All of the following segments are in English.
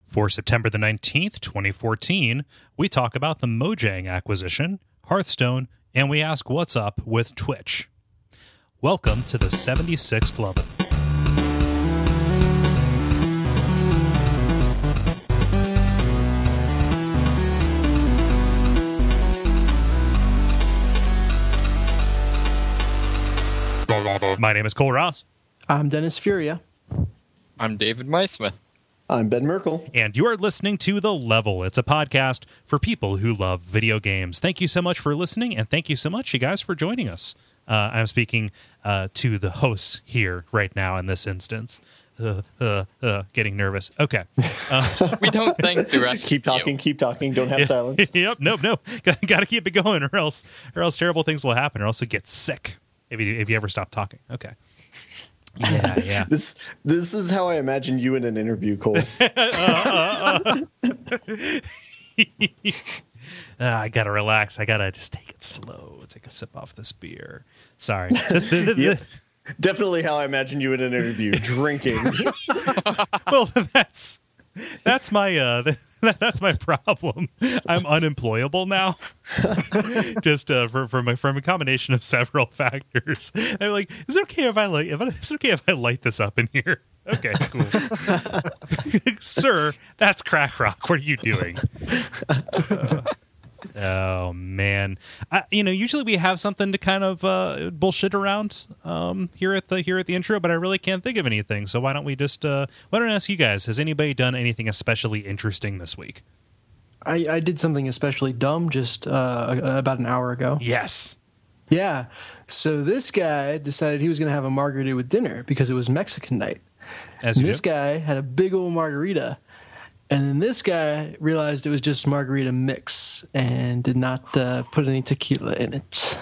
For September the 19th, 2014, we talk about the Mojang acquisition, Hearthstone, and we ask what's up with Twitch. Welcome to the 76th level. My name is Cole Ross. I'm Dennis Furia. I'm David Meismith. I'm Ben Merkel. And you are listening to The Level. It's a podcast for people who love video games. Thank you so much for listening, and thank you so much, you guys, for joining us. I'm speaking to the hosts here right now in this instance. Getting nervous. Okay. We don't thank the rest Keep talking, keep talking. Don't have silence. Yep, no. Got to keep it going, or else terrible things will happen, or else you get sick if you ever stop talking. Okay. Yeah. This is how I imagine you in an interview, Cole. I gotta relax. I gotta just take it slow. Take a sip off this beer. Sorry. Yep. Definitely how I imagine you in an interview, drinking. Well, that's my that's my problem. I'm unemployable now. Just from a combination of several factors. They're like, is it okay if I light this up in here? Okay, cool. Sir, that's crack rock. What are you doing? Oh man, usually we have something to kind of bullshit around here at the intro, but I really can't think of anything. So why don't I ask you guys? Has anybody done anything especially interesting this week? I did something especially dumb just about an hour ago. Yes. Yeah. So this guy decided he was going to have a margarita with dinner because it was Mexican night. This guy had a big old margarita. And then this guy realized it was just margarita mix and did not put any tequila in it.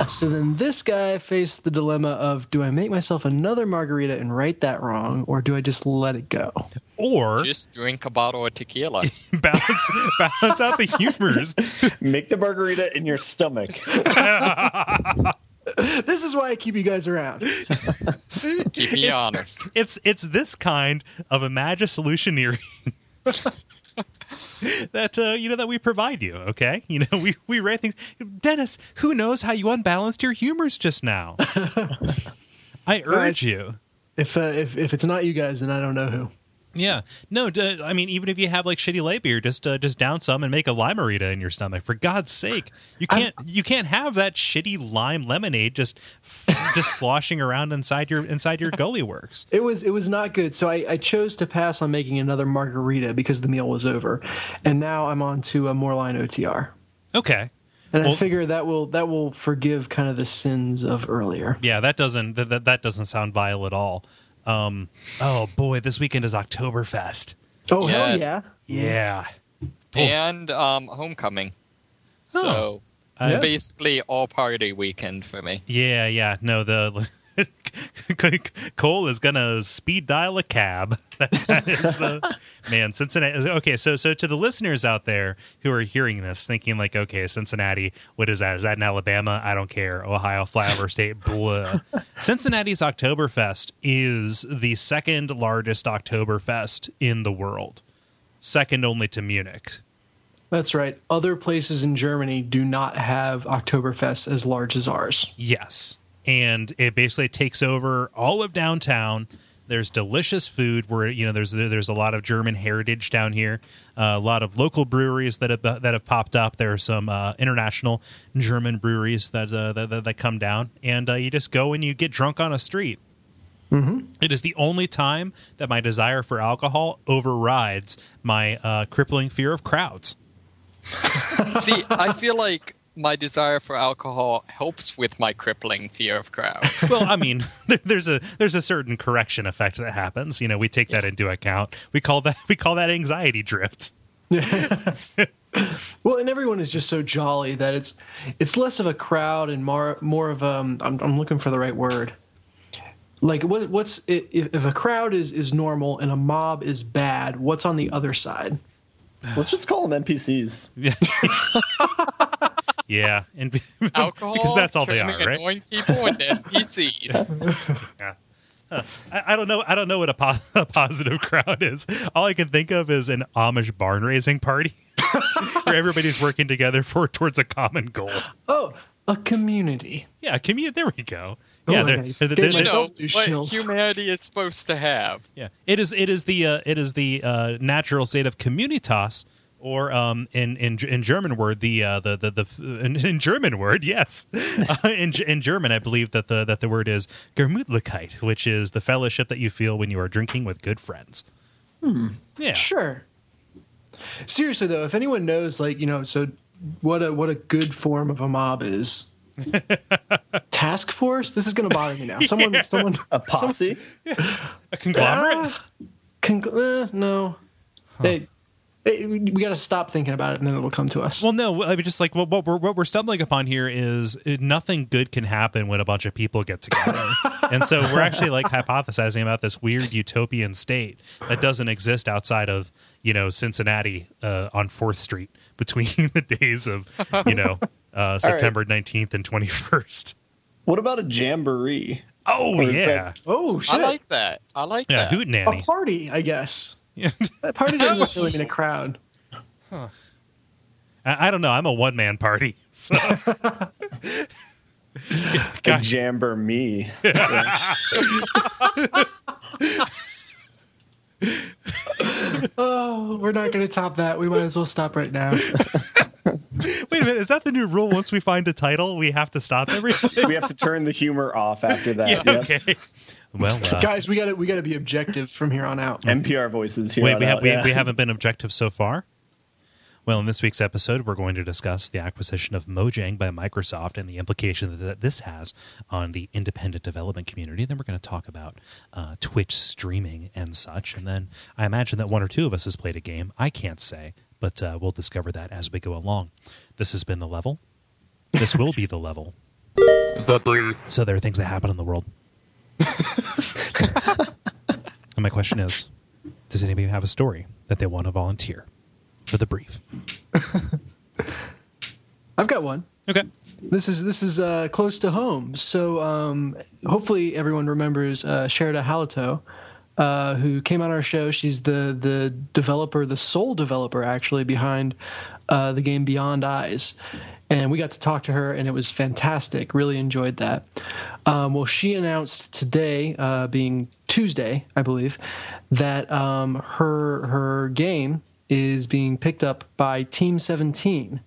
So then this guy faced the dilemma of, do I make myself another margarita and right that wrong, or do I just let it go? Or just drink a bottle of tequila. balance out the humors. Make the margarita in your stomach. This is why I keep you guys around. Keep me honest. It's this kind of Imagine-solutioneering that we provide you. Okay, we write things. Dennis, who knows how you unbalanced your humors just now? I urge you. If it's not you guys, then I don't know who. Yeah, no. I mean, even if you have like shitty light beer, just down some and make a limerita in your stomach. For God's sake, you can't have that shitty lime lemonade just sloshing around inside your gully works. It was not good. So I chose to pass on making another margarita because the meal was over, and now I'm on to a Moreline OTR. Okay. And I figure that will forgive kind of the sins of earlier. Yeah, that doesn't sound vile at all. Oh boy, this weekend is Oktoberfest. Oh, yes. Hell yeah. Yeah. And homecoming. So it's basically all party weekend for me. Yeah. No, the Cole is gonna speed dial a cab. That is the man. Cincinnati. Okay, so to the listeners out there who are hearing this, thinking like, okay, Cincinnati, what is that? Is that in Alabama? I don't care. Ohio, flyover state, blah. Cincinnati's Oktoberfest is the second largest Oktoberfest in the world, second only to Munich. That's right. Other places in Germany do not have Oktoberfest as large as ours. Yes. And it basically takes over all of downtown. There's delicious food where there's a lot of German heritage down here, a lot of local breweries that have popped up. There are some international German breweries that come down, and you just go and you get drunk on a street. Mm-hmm. It is the only time that my desire for alcohol overrides my crippling fear of crowds. See, I feel like my desire for alcohol helps with my crippling fear of crowds. Well, I mean, there's a certain correction effect that happens. We take that into account. We call that anxiety drift. Well, and everyone is just so jolly that it's less of a crowd and more of I'm looking for the right word. Like what's if a crowd is normal and a mob is bad, what's on the other side? Let's just call them NPCs. Yeah, and alcohol, because that's all they are, right? Annoying people and NPCs. Yeah. I don't know. I don't know what a positive crowd is. All I can think of is an Amish barn raising party where everybody's working together towards a common goal. Oh, a community. Yeah, community. There we go. Oh, Yeah, okay. What humanity is supposed to have. yeah. It is the natural state of communitas, or in German word in German word, yes. In German, I believe that the word is Gemütlichkeit, which is the fellowship that you feel when you are drinking with good friends. Yeah, Sure. Seriously though, if anyone knows, so what a good form of a mob is. Task force. This is going to bother me now. Someone. A posse? a conglomerate. No. Huh. We got to stop thinking about it, and then it'll come to us. Well, no, I mean, just like what we're stumbling upon here is nothing good can happen when a bunch of people get together, and so we're actually like hypothesizing about this weird utopian state that doesn't exist outside of Cincinnati on 4th Street between the days of September 19th and 21st. What about a jamboree? Oh yeah. Oh shit. I like that. Yeah, hootenanny. A party, I guess. Yeah. A party doesn't necessarily mean a crowd. Huh. I don't know. I'm a one-man party. So. A jambormee. Oh, we're not going to top that. We might as well stop right now. Wait a minute. Is that the new rule? Once we find a title, we have to stop everything? We have to turn the humor off after that. Yeah, Yep. okay. Well, guys, we got to be objective from here on out. NPR voices here. Wait, we haven't been objective so far? Well, in this week's episode, we're going to discuss the acquisition of Mojang by Microsoft and the implications that this has on the independent development community. Then we're going to talk about Twitch streaming and such. And then I imagine that one or two of us has played a game. I can't say, but we'll discover that as we go along. This has been The Level. This will be The Level. So there are things that happen in the world. And my question is, does anybody have a story that they want to volunteer for the brief? I've got one. Okay. This is close to home. So hopefully everyone remembers Sherida Halato, who came on our show. She's the developer, the sole developer actually behind the game Beyond Eyes. And we got to talk to her, and it was fantastic. Really enjoyed that. Well, she announced today, being Tuesday, I believe, that her game is being picked up by Team 17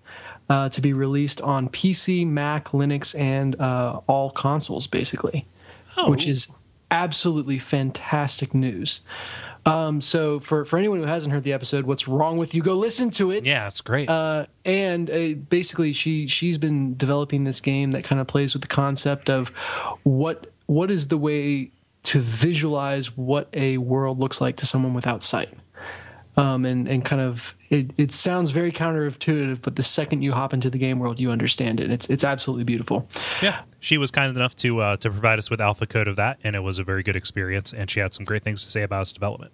to be released on PC, Mac, Linux, and all consoles, basically, which is absolutely fantastic news. So for anyone who hasn't heard the episode, what's wrong with you? Go listen to it. Yeah, it's great. And basically, she's been developing this game that kind of plays with the concept of what is the way to visualize what a world looks like to someone without sight. And kind of it sounds very counterintuitive, but the second you hop into the game world, you understand it. It's absolutely beautiful. Yeah, she was kind enough to provide us with alpha code of that, and it was a very good experience. And she had some great things to say about its development.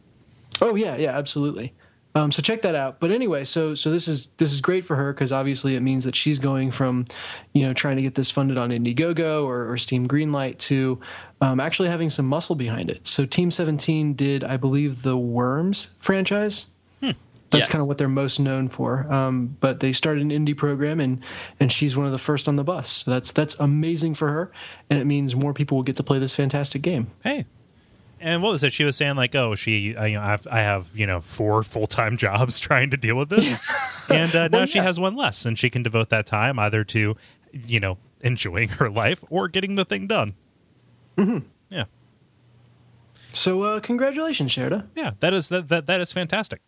Oh yeah, absolutely. So check that out. But anyway, so this is great for her because obviously it means that she's going from trying to get this funded on Indiegogo or Steam Greenlight to actually having some muscle behind it. So Team 17 did, I believe, the Worms franchise. That's kind of what they're most known for. But they started an indie program, and she's one of the first on the bus. So that's amazing for her, and it means more people will get to play this fantastic game. Hey, and what was it? She was saying like, I have 4 full-time jobs trying to deal with this, and now she has one less, and she can devote that time either to enjoying her life or getting the thing done. Mm-hmm. Yeah. So congratulations, Sherida. Yeah, that is fantastic.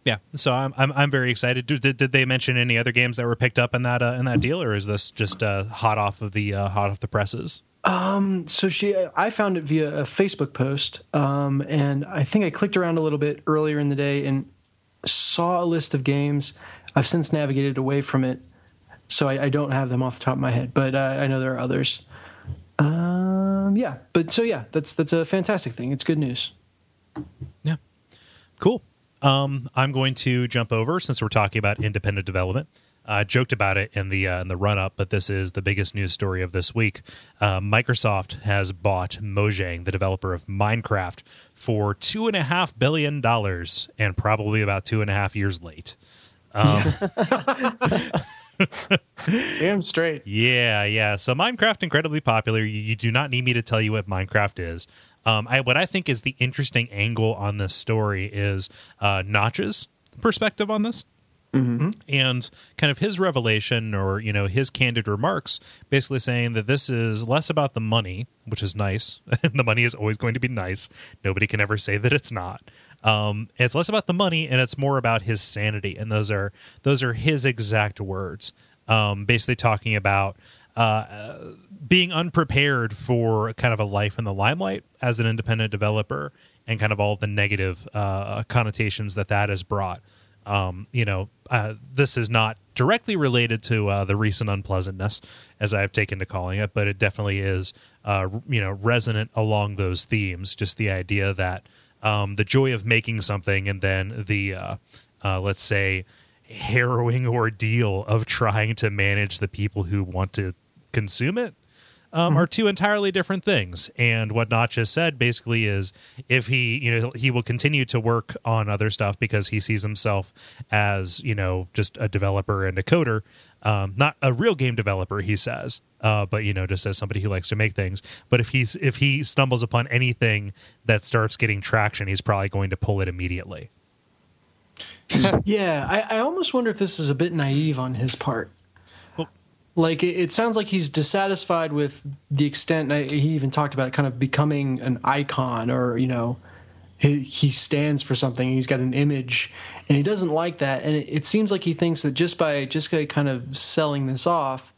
Yeah, so I'm very excited. Did they mention any other games that were picked up in that deal, or is this just hot off the presses? So I found it via a Facebook post, and I think I clicked around a little bit earlier in the day and saw a list of games. I've since navigated away from it, so I don't have them off the top of my head, but I know there are others. That's a fantastic thing. It's good news. Yeah, cool. I'm going to jump over, since we're talking about independent development, joked about it in the run up, but this is the biggest news story of this week. Microsoft has bought Mojang, the developer of Minecraft, for $2.5 billion, and probably about 2.5 years late. Damn straight. Yeah. So Minecraft, incredibly popular. You do not need me to tell you what Minecraft is. What I think is the interesting angle on this story is Notch's perspective on this. Mm-hmm. And kind of his revelation, or his candid remarks, basically saying that this is less about the money, which is nice. The money is always going to be nice. Nobody can ever say that it's not. It's less about the money, and it's more about his sanity. And those are his exact words. Basically talking about being unprepared for kind of a life in the limelight as an independent developer, and kind of all the negative connotations that has brought. This is not directly related to the recent unpleasantness, as I've taken to calling it, but it definitely is, resonant along those themes. Just the idea that the joy of making something, and then the, let's say, harrowing ordeal of trying to manage the people who want to consume it, are two entirely different things. And what Notch has said basically is, if he will continue to work on other stuff because he sees himself as, just a developer and a coder, not a real game developer, he says, but just as somebody who likes to make things. But if he stumbles upon anything that starts getting traction, he's probably going to pull it immediately. Yeah, I almost wonder if this is a bit naive on his part. Like, it sounds like he's dissatisfied with the extent, he even talked about it kind of becoming an icon, or, he stands for something, he's got an image, and he doesn't like that. And it seems like he thinks that just by kind of selling this off,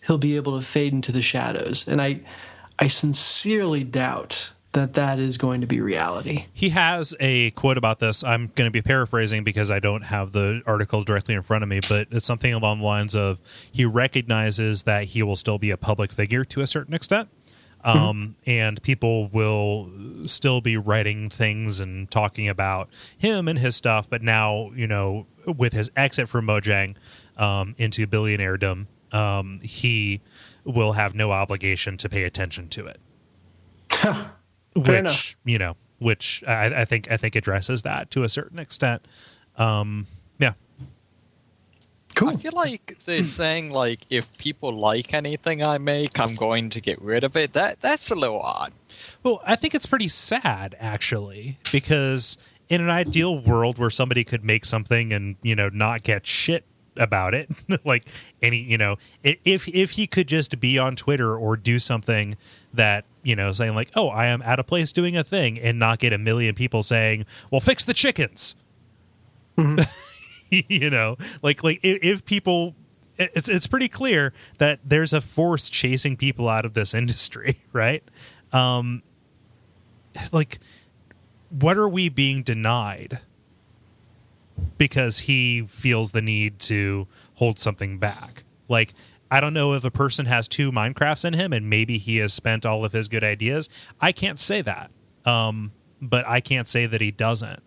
he'll be able to fade into the shadows. And I sincerely doubt that is going to be reality. He has a quote about this. I'm going to be paraphrasing because I don't have the article directly in front of me, but it's something along the lines of, he recognizes that he will still be a public figure to a certain extent. And people will still be writing things and talking about him and his stuff. But now, with his exit from Mojang into billionairedom, he will have no obligation to pay attention to it. Which I think addresses that to a certain extent. Yeah. Cool. I feel like they're saying, like, if people like anything I make, I'm going to get rid of it. That's a little odd. Well, I think it's pretty sad, actually, because in an ideal world where somebody could make something and, not get shit about it, like if he could just be on Twitter or do something that, saying like, oh, I am at a place doing a thing, and not get a million people saying, well, fix the chickens. Mm-hmm. Like if people, it's pretty clear that there's a force chasing people out of this industry, right? Like, what are we being denied because he feels the need to hold something back? Like, I don't know if a person has 2 Minecrafts in him and maybe he has spent all of his good ideas. I can't say that. But I can't say that he doesn't.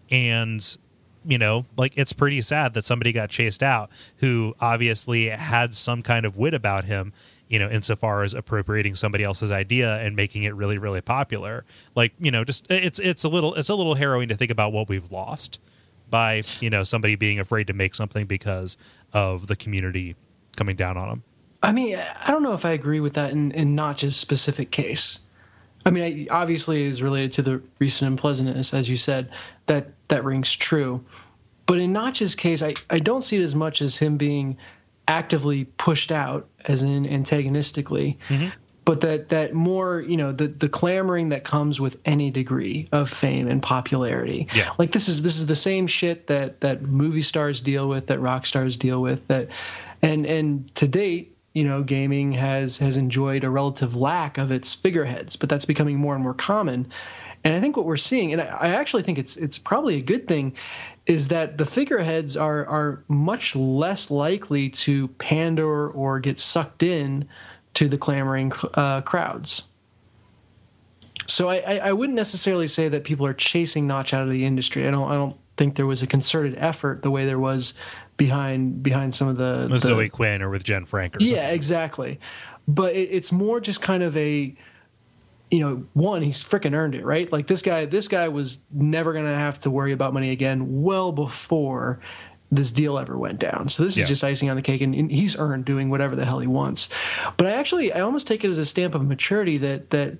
And, like, it's pretty sad that somebody got chased out who obviously had some kind of wit about him, insofar as appropriating somebody else's idea and making it really, really popular. Like, just it's a little harrowing to think about what we've lost by, somebody being afraid to make something because of the community coming down on him. I mean, I don't know if I agree with that in Notch's specific case. I mean, obviously it is related to the recent unpleasantness, as you said, that rings true. But in Notch's case, I don't see it as much as him being actively pushed out, as in antagonistically, but that more, the clamoring that comes with any degree of fame and popularity. Yeah. Like, this is the same shit that movie stars deal with, that rock stars deal with, that and to date, gaming has enjoyed a relative lack of its figureheads, but that's becoming more and more common. And I think what we're seeing, and I actually think it's probably a good thing, is that the figureheads are much less likely to pander or get sucked in to the clamoring crowds. So I wouldn't necessarily say that people are chasing Notch out of the industry. I don't think there was a concerted effort the way there was behind some of the Zoe Quinn or with Jen Frank or something. Yeah, exactly. But it's more just kind of a, one, he's freaking earned it, right? Like this guy was never going to have to worry about money again well before this deal ever went down. So this is just icing on the cake, and he's earned doing whatever the hell he wants. But I almost take it as a stamp of maturity that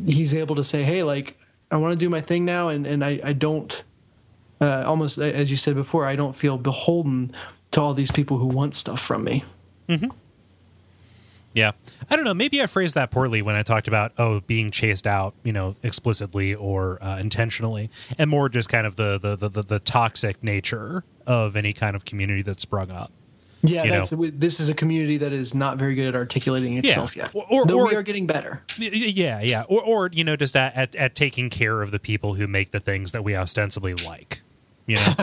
he's able to say, hey, like, I want to do my thing now, and I don't, almost as you said before, I don't feel beholden to all these people who want stuff from me. Mm-hmm. Yeah. I don't know. Maybe I phrased that poorly when I talked about, being chased out, explicitly or intentionally, and more just kind of the toxic nature of any kind of community that's sprung up. Yeah, this is a community that is not very good at articulating itself yet. Though we are getting better. Yeah. Or just at taking care of the people who make the things that we ostensibly like. Yeah.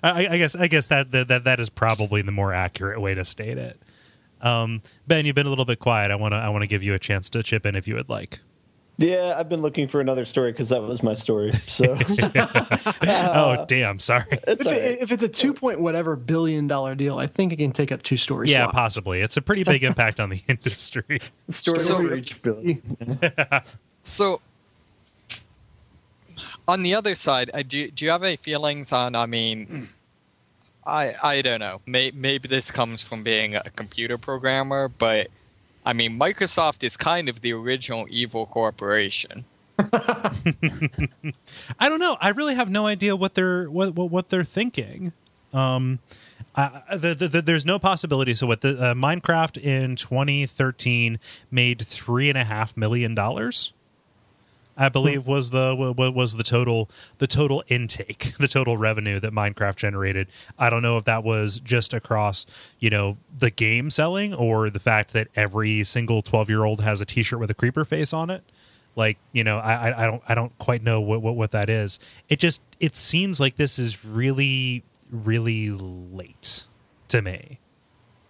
I guess that is probably the more accurate way to state it. Ben, you've been a little bit quiet. I want to give you a chance to chip in if you would like. Yeah, I've been looking for another story because that was my story. So, oh damn, sorry. If it's a $2 billion deal, I think it can take up 2 stories. Yeah, possibly. It's a pretty big impact on the industry. Story for each billion. So, on the other side, do you have any feelings on? I mean, I don't know. Maybe this comes from being a computer programmer, but I mean, Microsoft is kind of the original evil corporation. I don't know. I really have no idea what they're thinking. There's no possibility. So, what the Minecraft in 2013 made $3.5 million. I believe was the total intake, the total revenue that Minecraft generated. I don't know if that was just across, the game selling or the fact that every single 12-year-old has a T-shirt with a creeper face on it. Like, I don't quite know what that is. It seems like this is really, really late to me.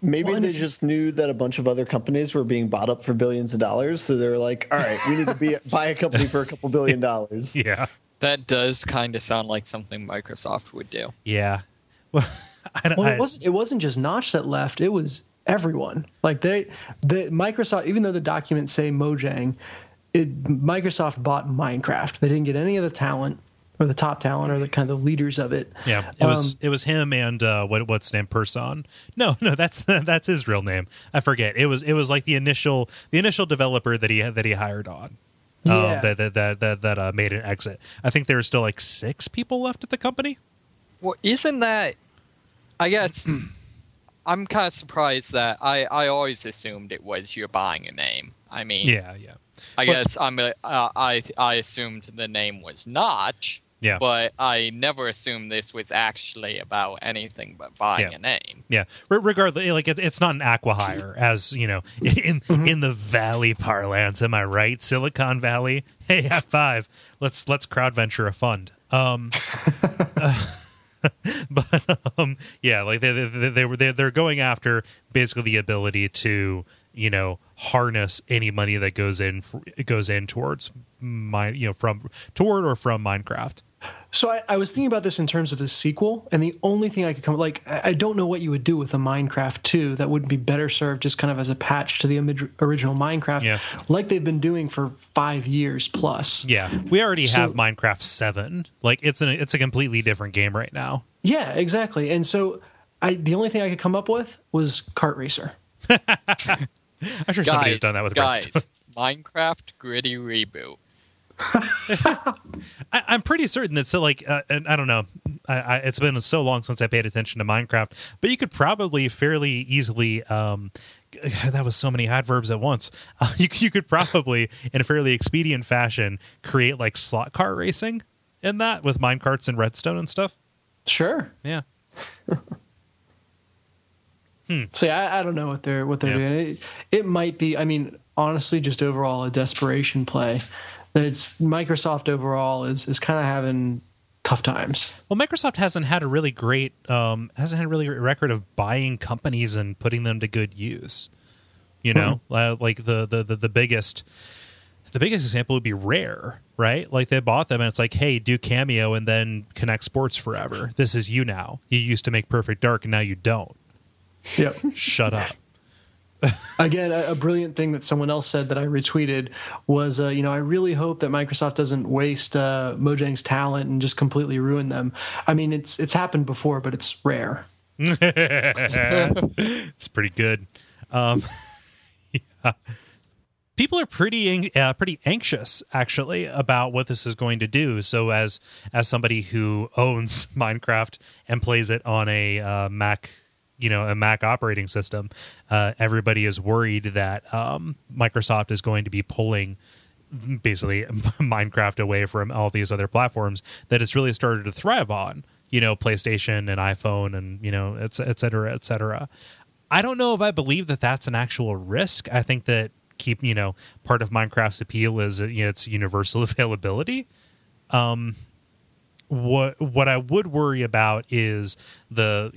Maybe they just knew that a bunch of other companies were being bought up for billions of dollars, so they're like, all right, we need to buy a company for a couple $1 billion. Yeah. That does kind of sound like something Microsoft would do. Yeah. Well, it wasn't just Notch that left, it was everyone. Like the Microsoft, even though the documents say Mojang, Microsoft bought Minecraft. They didn't get any of the talent. Or the top talent, or the kind of the leaders of it. Yeah, it was him and what's his name? Person? No, that's his real name. I forget. It was like the initial developer that he hired on. Yeah. That made an exit. I think there were still like 6 people left at the company. Well, isn't that? I guess I'm kind of surprised that I always assumed it was you're buying a name. I mean, yeah. I guess I assumed the name was Notch. Yeah. But I never assumed this was actually about anything but buying a name. Yeah. Regardless, like it's not an acqui-hire, as in the Valley parlance. Am I right? Silicon Valley. Hey, F5. Let's crowd venture a fund. But yeah, like they're going after basically the ability to harness any money that goes in towards from Minecraft. So I was thinking about this in terms of the sequel, and the only thing I could come I don't know what you would do with a Minecraft 2 that would be better served just kind of as a patch to the original Minecraft, like they've been doing for 5 years plus. Yeah, we already have Minecraft 7. Like it's a completely different game right now. Yeah, exactly. And so the only thing I could come up with was Kart Racer. I'm sure somebody's done that with Hearthstone. Minecraft gritty reboot. I'm pretty certain that and I don't know. It's been so long since I paid attention to Minecraft, but you could probably fairly easily. That was so many adverbs at once. You could probably, in a fairly expedient fashion, create like slot car racing in that with minecarts and redstone and stuff. Sure. Yeah. So I don't know what they're doing. It might be. I mean, honestly, just overall a desperation play. That it's Microsoft overall is kind of having tough times. Well, Microsoft hasn't had a really great record of buying companies and putting them to good use. Like the biggest example would be Rare, right? Like they bought them and it's like, hey, do Cameo and then connect sports forever. This is you now. You used to make Perfect Dark and now you don't. Yep. Shut up. Again, a brilliant thing that someone else said that I retweeted was, I really hope that Microsoft doesn't waste Mojang's talent and just completely ruin them. I mean, it's happened before, but it's rare. It's pretty good. Yeah. People are pretty anxious, actually, about what this is going to do. So as somebody who owns Minecraft and plays it on a Mac, a Mac operating system, everybody is worried that Microsoft is going to be pulling basically Minecraft away from all these other platforms that it's really started to thrive on, PlayStation and iPhone and, et cetera, et cetera. I don't know if I believe that that's an actual risk. I think that part of Minecraft's appeal is its universal availability. What I would worry about is the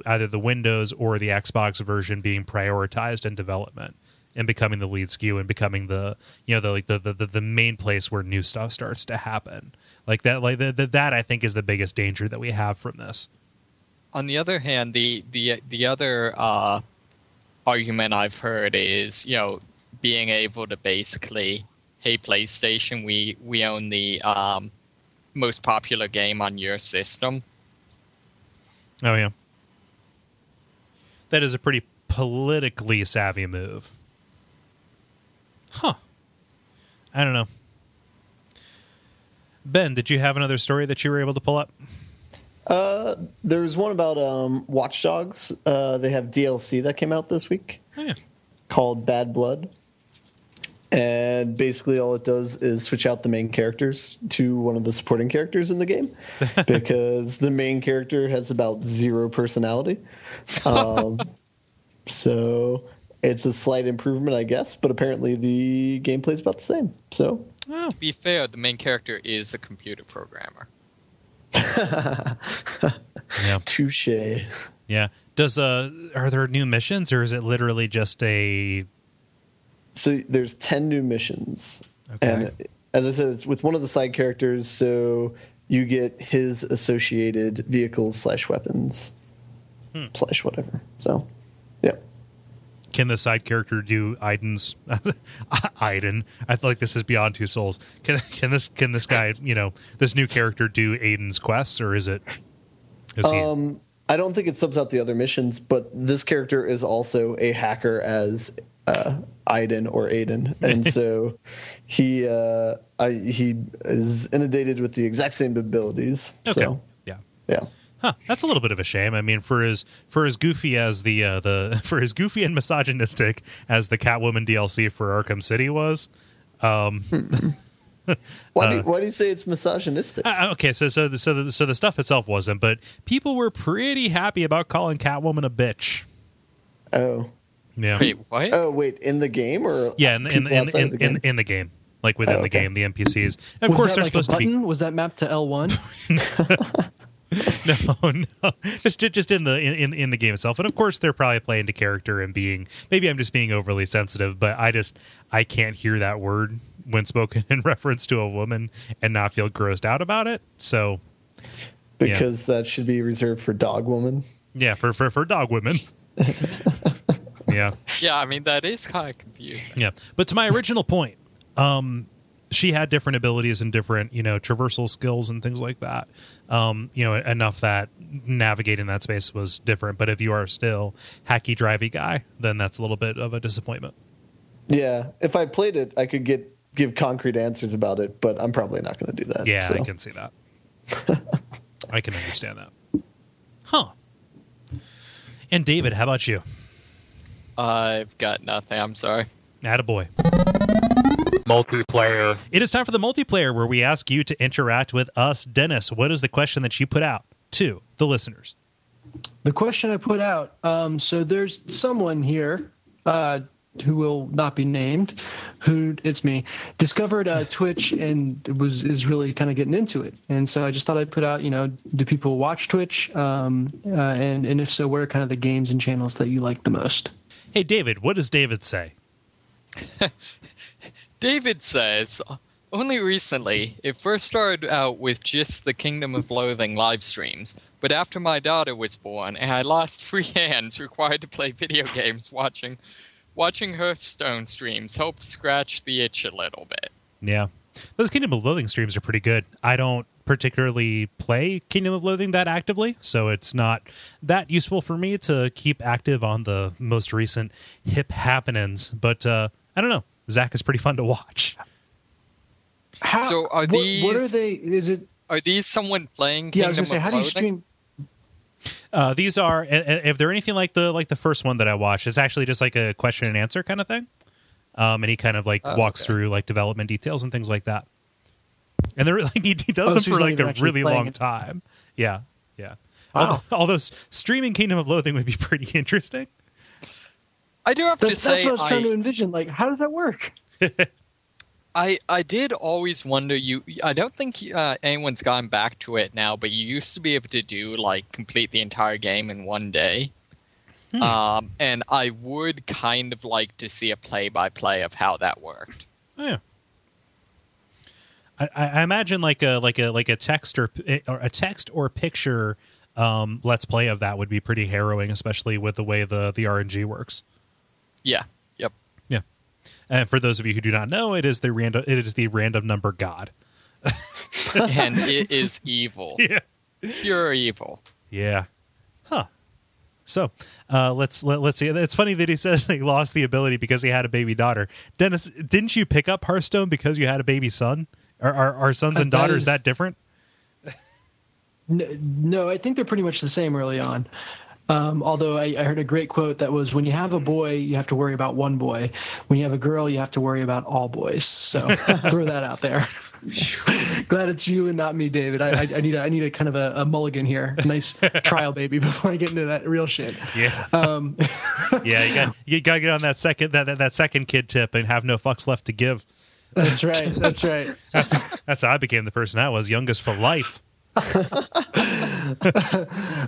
either the Windows or the Xbox version being prioritized in development and becoming the lead SKU and becoming the main place where new stuff starts to happen. That I think is the biggest danger that we have from this. On the other hand, the other argument I've heard is being able to basically, hey, PlayStation, we own the most popular game on your system. Oh, yeah. That is a pretty politically savvy move. Huh. I don't know. Ben, did you have another story that you were able to pull up? There was one about Watch Dogs. They have DLC that came out this week called Bad Blood. And basically all it does is switch out the main characters to one of the supporting characters in the game because the main character has about 0 personality. So it's a slight improvement, I guess, but apparently the gameplay is about the same. So, to be fair, the main character is a computer programmer. Yeah. Touche. Yeah. Are there new missions or is it literally just a... So there's 10 new missions. Okay. And as I said, it's with one of the side characters, so you get his associated vehicles / weapons / whatever. So, yeah. Can the side character do Aiden's... Aiden. I feel like this is beyond Two Souls. Can this guy, this new character do Aiden's quests, or is he... I don't think it subs out the other missions, but this character is also a hacker as... Aiden, and so he is inundated with the exact same abilities. Okay. So, yeah. Huh. That's a little bit of a shame. I mean, for as goofy as for as goofy and misogynistic as the Catwoman DLC for Arkham City was. Why do you say it's misogynistic? Okay, so the stuff itself wasn't, but people were pretty happy about calling Catwoman a bitch. Oh. Yeah. Wait, what? Oh, wait, in the game or in the game, like within the game, the NPCs. And of course, they're supposed to be. Was that mapped to L1? No, just in the game itself. And of course, they're probably playing to character and being. Maybe I'm just being overly sensitive, but I can't hear that word when spoken in reference to a woman and not feel grossed out about it. So, because that should be reserved for dog woman. Yeah, for dog women. Yeah. Yeah, I mean, that is kind of confusing. Yeah. But to my original point, she had different abilities and different, traversal skills and things like that. Enough that navigating that space was different. But if you are still hacky, drivey guy, then that's a little bit of a disappointment. Yeah. If I played it, I could give concrete answers about it, but I'm probably not going to do that. Yeah, so. I can see that. I can understand that. Huh. And David, how about you? I've got nothing. I'm sorry. Attaboy. Multiplayer. It is time for the multiplayer where we ask you to interact with us. Dennis, what is the question that you put out to the listeners? The question I put out, so there's someone here who will not be named, it's me, discovered Twitch and is really kind of getting into it. And so I just thought I'd put out, do people watch Twitch? And if so, what are kind of the games and channels that you like the most? Hey, David, what does David say? David says, only recently. It first started out with just the Kingdom of Loathing live streams, but after my daughter was born and I lost 3 hands required to play video games, watching Hearthstone streams helped scratch the itch a little bit. Yeah. Those Kingdom of Loathing streams are pretty good. I don't particularly play Kingdom of Loathing that actively, so it's not that useful for me to keep active on the most recent hip happenings. But I don't know. Zach is pretty fun to watch. So are these? What are they? Is it? Are these someone playing Yeah, I Kingdom was gonna say, of how do you Loathing? stream? These are, if they're anything like the first one that I watched, it's actually just like a question and answer kind of thing. And he kind of walks through like development details and things like that. And they're like he does them for like a really long time. Yeah, yeah. Wow. Although streaming Kingdom of Loathing would be pretty interesting. I do have to That's say, what I was trying to envision. Like, how does that work? I did always wonder. I don't think anyone's gone back to it now, but you used to be able to do like complete the entire game in one day. And I would kind of like to see a play-by-play of how that worked. Oh, yeah. I imagine like a text or picture let's play of that would be pretty harrowing, especially with the way the RNG works. Yeah. Yep. Yeah. And for those of you who do not know, it is the random number god. And it is evil. Yeah. Pure evil. Yeah. Huh. So let's see. It's funny that he says he lost the ability because he had a baby daughter. Dennis, didn't you pick up Hearthstone because you had a baby son? Are sons and daughters that different? No, I think they're pretty much the same early on. Although I heard a great quote that was, when you have a boy, you have to worry about one boy. When you have a girl, you have to worry about all boys. So throw that out there. Glad it's you and not me, David. I need a kind of a mulligan here, a nice trial baby before I get into that real shit. Yeah, yeah. You got to get on that second kid tip and have no fucks left to give. That's right. That's right. That's how I became the person I was, youngest for life.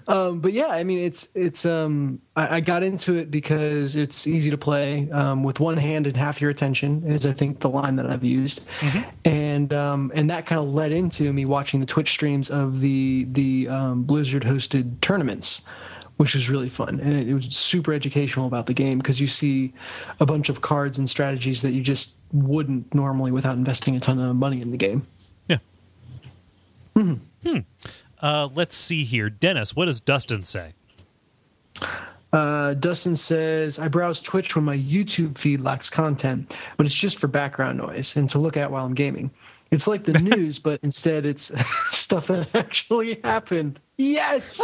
But yeah, I mean, it's I got into it because it's easy to play with one hand and half your attention is, I think, the line that I've used. And that kind of led into me watching the Twitch streams of the Blizzard hosted tournaments, which was really fun. And it was super educational about the game because you see a bunch of cards and strategies that you just wouldn't normally without investing a ton of money in the game. Yeah. Let's see here. Dennis, what does Dustin say? Dustin says, I browse Twitch when my YouTube feed lacks content, but it's just for background noise and to look at while I'm gaming. It's like the news, but instead it's stuff that actually happened. Yes!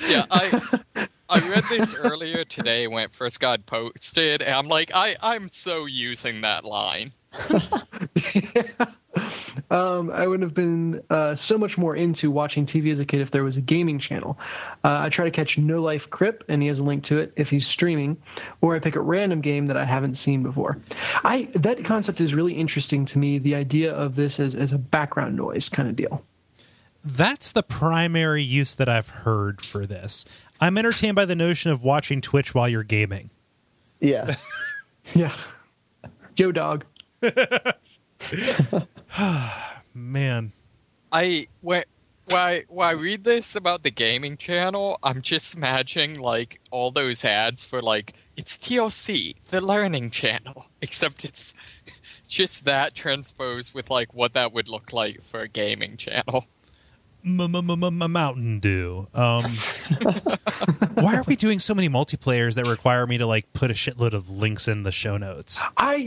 Yeah, I read this earlier today when it first got posted, and I'm like, I'm so using that line. Yeah. I would have been so much more into watching TV as a kid if there was a gaming channel. I try to catch No Life Crip, and he has a link to it if he's streaming, or I pick a random game that I haven't seen before. That concept is really interesting to me, the idea of this as a background noise kind of deal. That's the primary use that I've heard for this. I'm entertained by the notion of watching Twitch while you're gaming. Yeah. Yeah. Yo, dog. Man. When I read this about the gaming channel, I'm just imagining like all those ads for like, it's TLC, the learning channel, except it's just that transposed with like what that would look like for a gaming channel. Mountain Dew. Why are we doing so many multiplayers that require me to like put a shitload of links in the show notes? I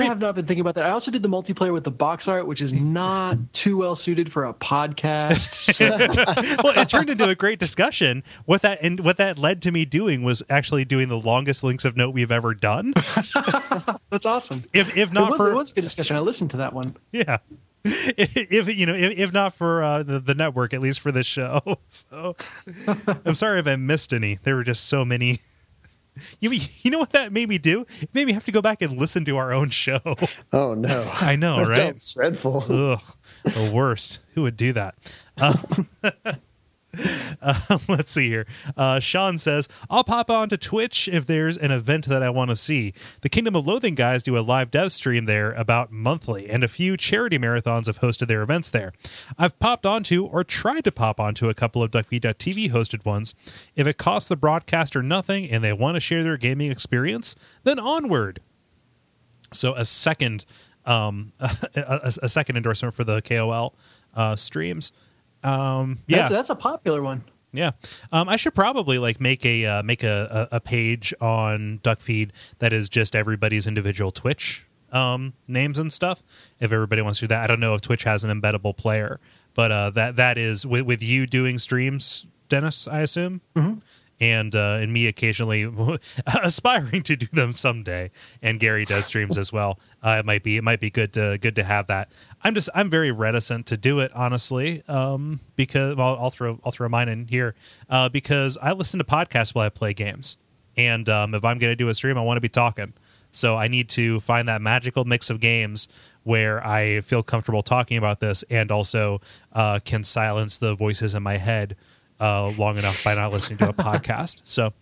have not been thinking about that. I also did the multiplayer with the box art, which is not too well suited for a podcast. So. Well, it turned into a great discussion. What that led to me doing was actually doing the longest links of note we've ever done. That's awesome. If not it was a good discussion. I listened to that one. Yeah. If not for the network, at least for this show. So I'm sorry if I missed any. There were just so many. You know what that made me do? It made me have to go back and listen to our own show. Oh no! I know, that right? Sounds dreadful. Ugh, the worst. Who would do that? Let's see here. Sean says, I'll pop on to Twitch if there's an event that I want to see. The Kingdom of Loathing guys do a live dev stream there about monthly, and a few charity marathons have hosted their events there. I've popped onto or tried to pop onto a couple of Duckfeed.tv hosted ones. If it costs the broadcaster nothing and they want to share their gaming experience, then onward. So a second a second endorsement for the KOL streams. That's a popular one. Yeah, I should probably make a page on Duckfeed that is just everybody's individual Twitch names and stuff. If everybody wants to do that, I don't know if Twitch has an embeddable player, but that is with you doing streams, Dennis, I assume. Mm-hmm. And me occasionally aspiring to do them someday, and Gary does streams as well. It might be good to have that. I'm very reticent to do it, honestly, because I'll throw mine in here because I listen to podcasts while I play games, and if I'm going to do a stream, I want to be talking. So I need to find that magical mix of games where I feel comfortable talking about this and also can silence the voices in my head long enough by not listening to a podcast. So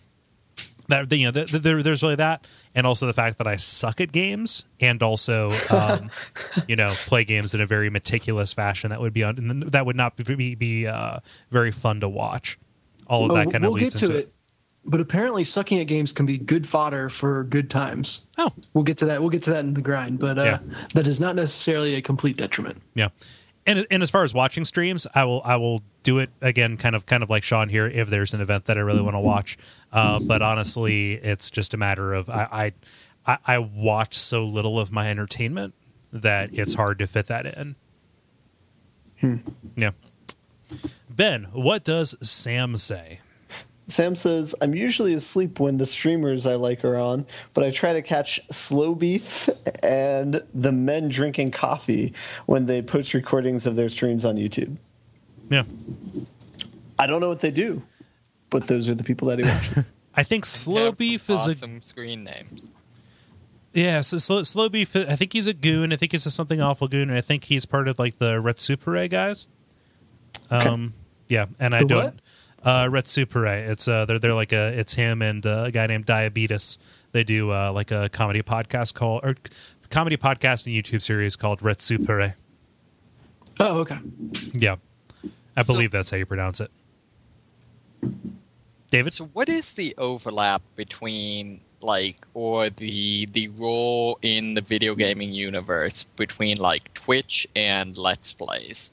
that there's really that, and also the fact that I suck at games, and also play games in a very meticulous fashion that would not be very fun to watch. All of that kind of leads into it. But apparently, sucking at games can be good fodder for good times. Oh, we'll get to that. We'll get to that in the grind. But that is not necessarily a complete detriment. Yeah. And as far as watching streams, I will do it again, kind of like Sean here, if there's an event that I really want to watch. But honestly, it's just a matter of I watch so little of my entertainment that it's hard to fit that in. Yeah. Ben, what does Sam say? Sam says, I'm usually asleep when the streamers I like are on, but I try to catch Slow Beef and the men drinking coffee when they post recordings of their streams on YouTube. Yeah. I don't know what they do, but those are the people that he watches. I think Slow Beef is awesome screen names. Yeah, so Slow Beef, I think he's a goon. I think he's a Something Awful goon, and I think he's part of the Retsupere guys. Okay. Yeah, and I don't... Retsupere. It's it's him and a guy named Diabetes. They do a comedy podcast and YouTube series called Retsupere. Oh, okay. Yeah, I believe that's how you pronounce it. David? So what is the overlap between or the role in the video gaming universe between Twitch and Let's Plays?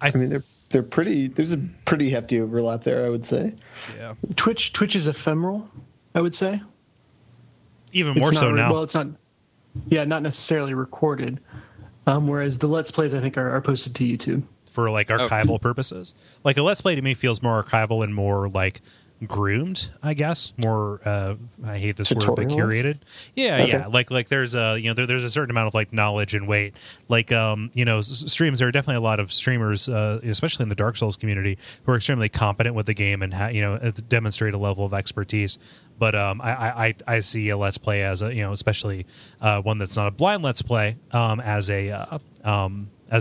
I mean, they're pretty. There's a pretty hefty overlap there, I would say. Yeah. Twitch is ephemeral, I would say. Even more so now. Well, it's not. Yeah, not necessarily recorded. Whereas the Let's Plays, I think, are posted to YouTube for archival purposes. A Let's Play to me feels more archival and more groomed, I guess. More I hate this word, but curated. Yeah, okay. Yeah. There's there's a certain amount of knowledge and weight. Streams, there are definitely a lot of streamers, especially in the Dark Souls community, who are extremely competent with the game and demonstrate a level of expertise. But I see a Let's Play as especially one that's not a blind Let's Play, as a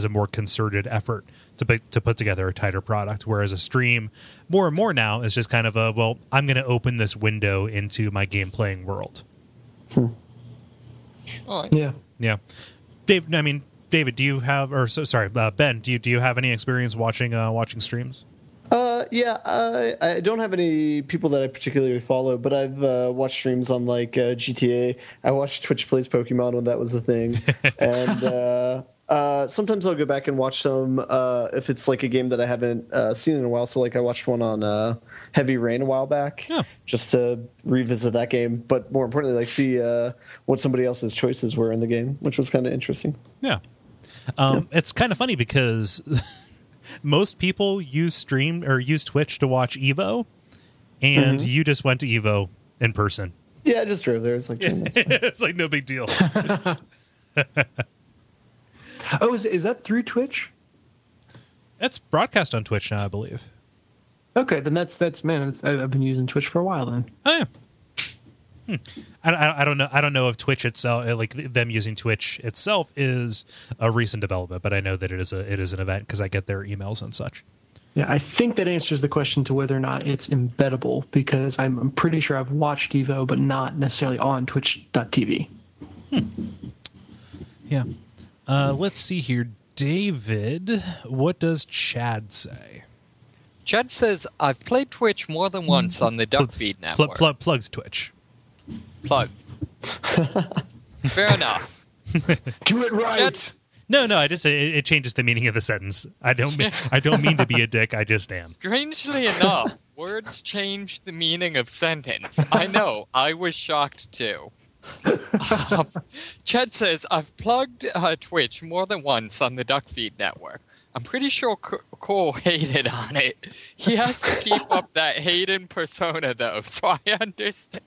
more concerted effort to put together a tighter product, whereas a stream more and more now is just kind of I'm going to open this window into my game playing world. Yeah. David, do you have, Ben, do you have any experience watching streams? Yeah, I don't have any people that I particularly follow, but I've watched streams on GTA. I watched Twitch Plays Pokemon when that was a thing, and sometimes I'll go back and watch some if it's a game that I haven't seen in a while. So I watched one on Heavy Rain a while back, just to revisit that game. But more importantly, see what somebody else's choices were in the game, which was kind of interesting. Yeah, it's kind of funny because most people use Twitch to watch Evo, and you just went to Evo in person. Yeah, I just drove there. It's 10 minutes. It's no big deal. Oh, is that through Twitch? That's broadcast on Twitch now, I believe. Okay, then that's I've been using Twitch for a while then. Oh yeah. I don't know. I don't know if Twitch itself, like them using Twitch itself, is a recent development, but I know that it is an event because I get their emails and such. Yeah, I think that answers the question to whether or not it's embeddable, because I'm pretty sure I've watched Evo, but not necessarily on Twitch.tv. Yeah. Let's see here. David, what does Chad say? Chad says, I've played Twitch more than once on the Duckfeed network. Plugged Twitch. Plug. Fair enough. Do it right. Chad, No, I just it changes the meaning of the sentence. I don't mean to be a dick. I just am. strangely enough, words change the meaning of sentence. I know. I was shocked too. Chad says, I've plugged Twitch more than once on the Duckfeed network. I'm pretty sure Kole hated on it. He has to keep up that Hayden persona, though, so I understand.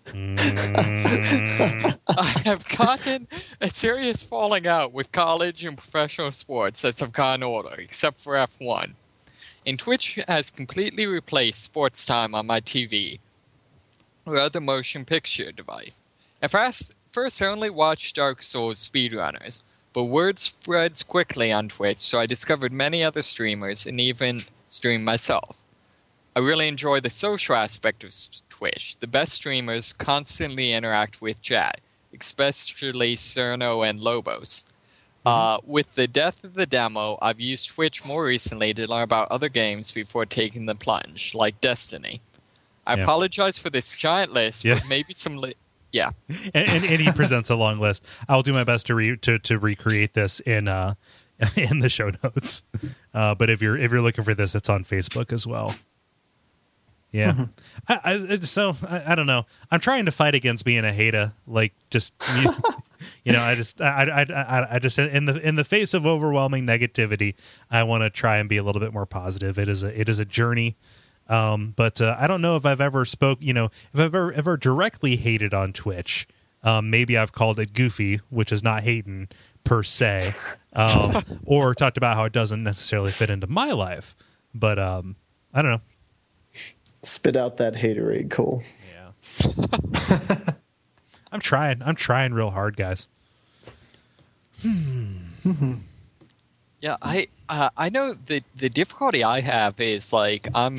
I have gotten a serious falling out with college and professional sports as I've gotten older, except for F1. And Twitch has completely replaced sports time on my TV or other motion picture device. At first, I only watched Dark Souls speedrunners, but word spreads quickly on Twitch, so I discovered many other streamers and even streamed myself. I really enjoy the social aspect of Twitch. The best streamers constantly interact with chat, especially Cerno and Lobos. With the death of the demo, I've used Twitch more recently to learn about other games before taking the plunge, like Destiny. I apologize for this giant list, but maybe some... Yeah, and he presents a long list. I'll do my best to recreate this in the show notes. But if you're looking for this, it's on Facebook as well. Yeah. I don't know. I'm trying to fight against being a hater. Like just I just in the face of overwhelming negativity, I want to try and be a little bit more positive. It is a journey. But I don't know if I've ever if I've ever directly hated on Twitch. Maybe I've called it goofy, which is not hating per se, or talked about how it doesn't necessarily fit into my life. But I don't know. Spit out that haterade, Kole. Yeah. I'm trying real hard, guys. Yeah, I know the difficulty I have is like I'm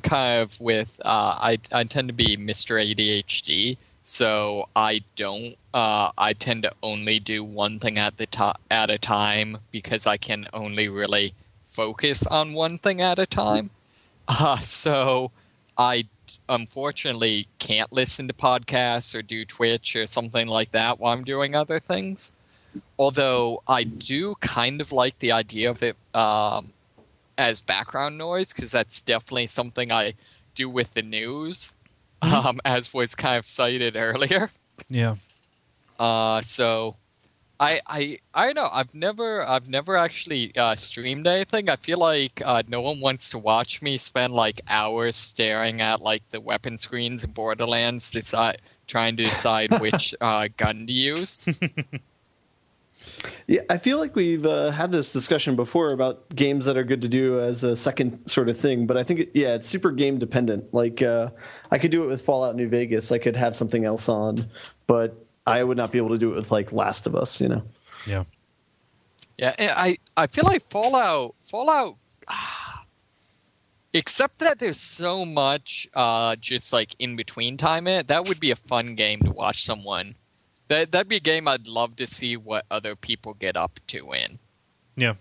kind of with I tend to be Mr. ADHD, so I tend to only do one thing at a time because I can only really focus on one thing at a time. So I unfortunately can't listen to podcasts or do Twitch or something like that while I'm doing other things. Although I do kind of like the idea of it as background noise, because that's definitely something I do with the news, as was kind of cited earlier. Yeah. So I don't know. I've never actually streamed anything. I feel like no one wants to watch me spend like hours staring at like the weapon screens in Borderlands, trying to decide which gun to use. Yeah, I feel like we've had this discussion before about games that are good to do as a second sort of thing, but I think, it's super game dependent. Like, I could do it with Fallout New Vegas. I could have something else on, but I would not be able to do it with, like, Last of Us, Yeah. Yeah, I feel like Fallout, except that there's so much just, like, in-between time in it, that would be a fun game to watch someone. That'd be a game I'd love to see what other people get up to in. Yeah.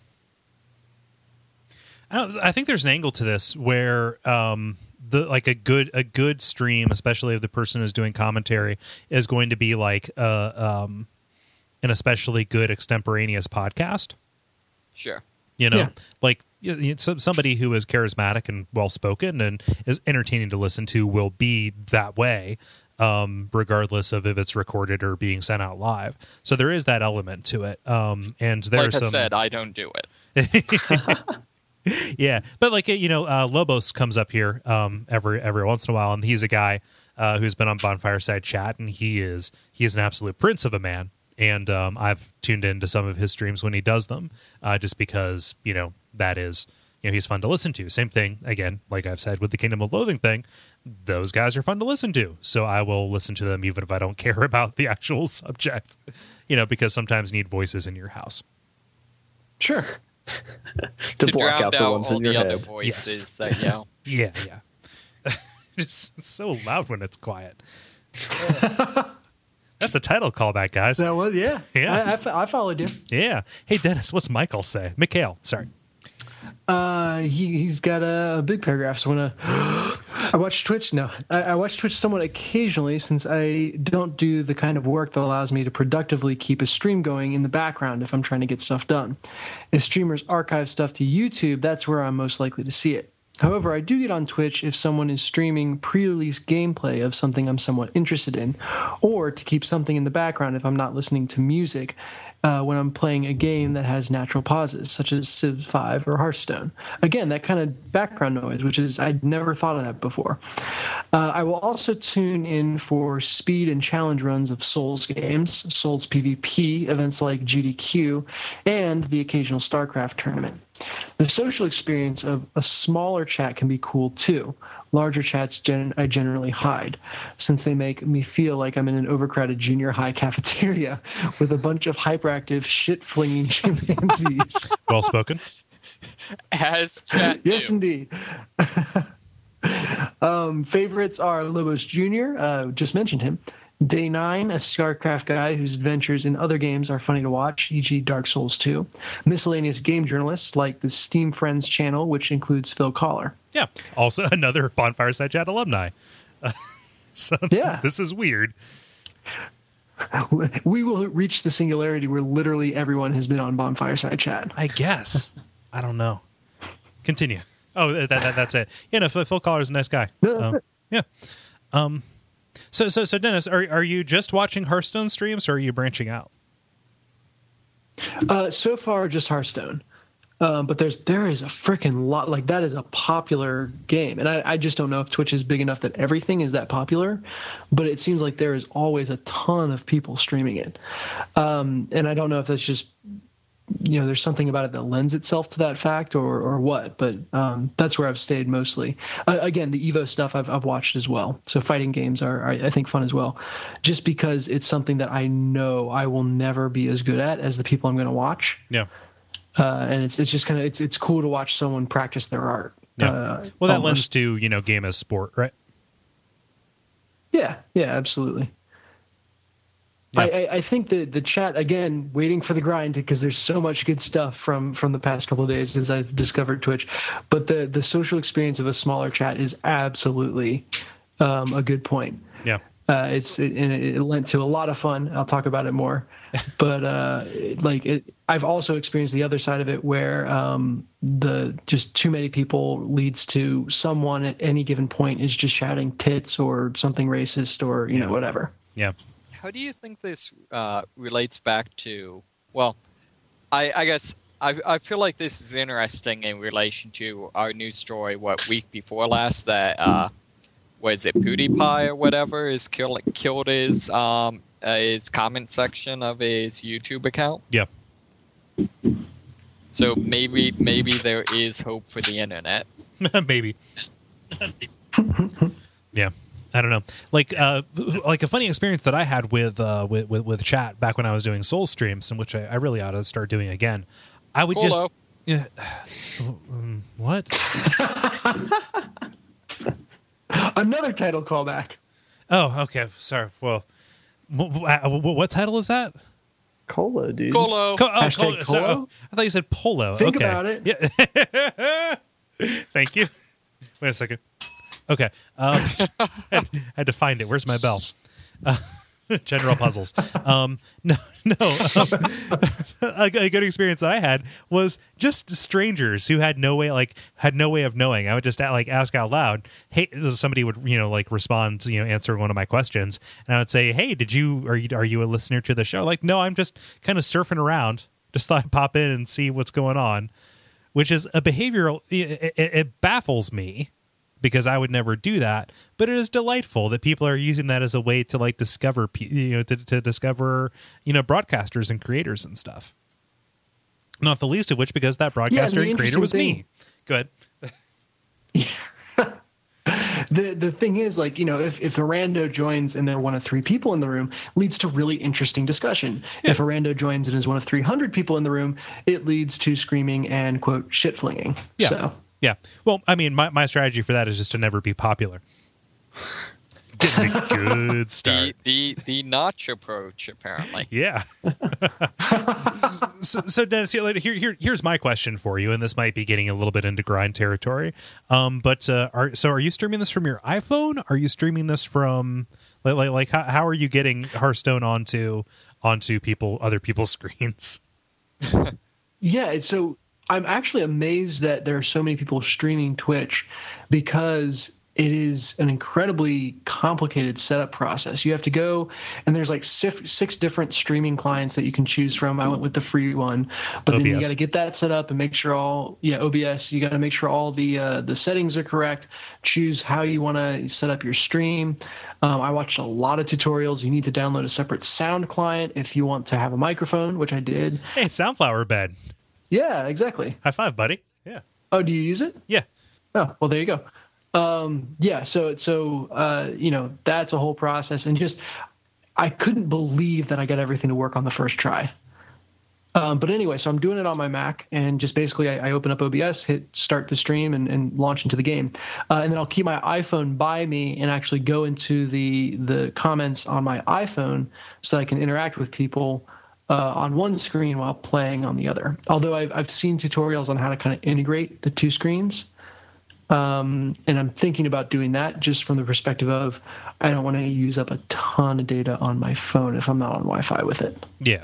I think there's an angle to this where a good stream, especially if the person who's doing commentary, is going to be like an especially good extemporaneous podcast. Sure. Like somebody who is charismatic and well spoken and is entertaining to listen to will be that way. Regardless of if it's recorded or being sent out live. So there is that element to it. And there's like I said, I don't do it. Yeah. But like, Lobos comes up here every once in a while, and he's a guy who's been on Bonfireside Chat, and he's an absolute prince of a man. And I've tuned into some of his streams when he does them, just because, that is he's fun to listen to. Same thing, again, like I've said with the Kingdom of Loathing thing, those guys are fun to listen to. So I will listen to them even if I don't care about the actual subject, because sometimes you need voices in your house. Sure. to block out the ones in your head. Voices that yell. Yeah. Just so loud when it's quiet. That's a title callback, guys. That was, yeah. I followed you. Yeah. Hey, Dennis, what's Michael say? Mikhail, sorry. He's got a big paragraph. So I watch Twitch. No, I watch Twitch somewhat occasionally since I don't do the kind of work that allows me to productively keep a stream going in the background if I'm trying to get stuff done. If streamers archive stuff to YouTube, that's where I'm most likely to see it. However, I do get on Twitch if someone is streaming pre-release gameplay of something I'm somewhat interested in, or to keep something in the background if I'm not listening to music when I'm playing a game that has natural pauses, such as Civ 5 or Hearthstone. Again, that kind of background noise, which is I'd never thought of that before. I will also tune in for speed and challenge runs of Souls games, Souls PvP, events like GDQ, and the occasional StarCraft tournament. The social experience of a smaller chat can be cool too. Larger chats I generally hide, since they make me feel like I'm in an overcrowded junior high cafeteria with a bunch of hyperactive, shit-flinging chimpanzees. Well spoken. As chat Yes, indeed. Favorites are Lobos Jr., just mentioned him. Day 9, a StarCraft guy whose adventures in other games are funny to watch, e.g. Dark Souls 2. Miscellaneous game journalists like the Steam Friends channel, which includes Phil Collar. Yeah. Also another Bonfireside Chat alumni. So yeah. This is weird. We will reach the singularity where literally everyone has been on Bonfireside Chat. I guess. I don't know. Continue. Oh, that's it. Yeah, no, Phil Collar's a nice guy. No, that's it. Yeah. So Dennis, are you just watching Hearthstone streams, or are you branching out? So far, just Hearthstone. But there is a freaking lot. Like, that is a popular game, and I just don't know if Twitch is big enough that everything is that popular. But it seems like there is always a ton of people streaming it, and I don't know if that's just there's something about it that lends itself to that fact or what. But that's where I've stayed mostly. Again, the Evo stuff I've watched as well. So fighting games are I think fun as well, just because it's something that I know I will never be as good at as the people I'm going to watch. Yeah. And it's just kind of it's cool to watch someone practice their art. Yeah. Well, that lends to game as sport, right? Yeah. Absolutely. Yeah. I think the chat, again, waiting for the grind because there's so much good stuff from the past couple of days since I've discovered Twitch. But the social experience of a smaller chat is absolutely a good point. Yeah. It lent to a lot of fun. I'll talk about it more. But I've also experienced the other side of it where the just too many people leads to someone at any given point is just shouting tits or something racist or whatever. Yeah. How do you think this relates back to? Well, I guess I feel like this is interesting in relation to our news story. Week before last that was it PewDiePie or whatever is killed his comment section of his YouTube account. Yeah. So maybe there is hope for the internet. Maybe. Yeah. I don't know. Like a funny experience that I had with chat back when I was doing Soul streams, and which I really ought to start doing again. I would Kole. just what? Another title callback. Oh, okay. Sorry. Well, what title is that? Kole, dude. Kole. Kole. So, I thought you said polo. Think okay. about it. Yeah. Thank you. Wait a second. Okay. I had to find it. Where's my bell? General puzzles. No. A good experience I had was just strangers who had no way of knowing. I would just ask out loud. Hey, somebody would respond, answer one of my questions, and I would say, "Hey, are you a listener to the show?" Like, no, I'm just kind of surfing around. Just thought I'd pop in and see what's going on, which is a behavioral. It baffles me, because I would never do that, but it is delightful that people are using that as a way to discover, to discover, broadcasters and creators and stuff. Not the least of which because that broadcaster and creator was me. Go ahead. The thing is, like, you know, if a rando joins and they're one of 3 people in the room, leads to really interesting discussion. Yeah. If a rando joins and is one of 300 people in the room, it leads to screaming and, quote, shit flinging. Yeah. So. Yeah. Well, I mean, my strategy for that is just to never be popular. Getting a good start. The notch approach, apparently. Yeah. so Dennis, here's my question for you, and this might be getting a little bit into grind territory. But are you streaming this from your iPhone? Are you streaming this from like how are you getting Hearthstone onto other people's screens? Yeah, so I'm actually amazed that there are so many people streaming Twitch, because it is an incredibly complicated setup process. You have to go, and there's like 6 different streaming clients that you can choose from. I went with the free one, but OBS. then you got to get that set up and make sure OBS. You got to make sure all the settings are correct. Choose how you want to set up your stream. I watched a lot of tutorials. You need to download a separate sound client if you want to have a microphone, which I did. Hey, Soundflower bed. Yeah, exactly. High five, buddy. Yeah. Oh, do you use it? Yeah. Oh, well, there you go. Yeah, so you know, that's a whole process, and just I couldn't believe that I got everything to work on the first try. But anyway, so I'm doing it on my Mac, and just basically I open up OBS, hit start the stream, and launch into the game, and then I'll keep my iPhone by me and actually go into the comments on my iPhone so I can interact with people on one screen while playing on the other. Although I've seen tutorials on how to kind of integrate the 2 screens. And I'm thinking about doing that just from the perspective of I don't want to use up a ton of data on my phone if I'm not on Wi-Fi with it. Yeah.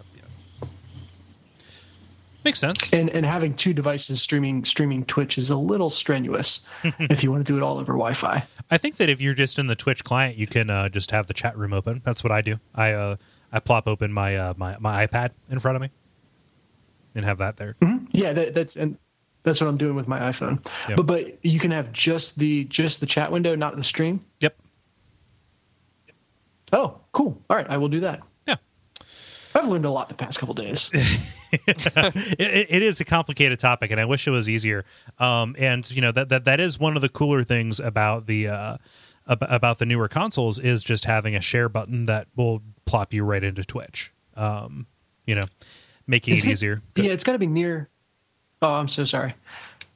Makes sense. And having 2 devices streaming Twitch is a little strenuous if you want to do it all over Wi-Fi. I think that if you're just in the Twitch client, you can just have the chat room open. That's what I do. I plop open my my iPad in front of me and have that there. Mm-hmm. Yeah, that's what I'm doing with my iPhone. Yep. But you can have just the chat window, not the stream? Yep. Oh, cool. All right, I will do that. Yeah. I've learned a lot the past couple days. It is a complicated topic, and I wish it was easier. And you know that is one of the cooler things about the newer consoles is just having a share button that will plop you right into Twitch. You know, making it easier. Yeah, it's got to be near. Oh, I'm so sorry.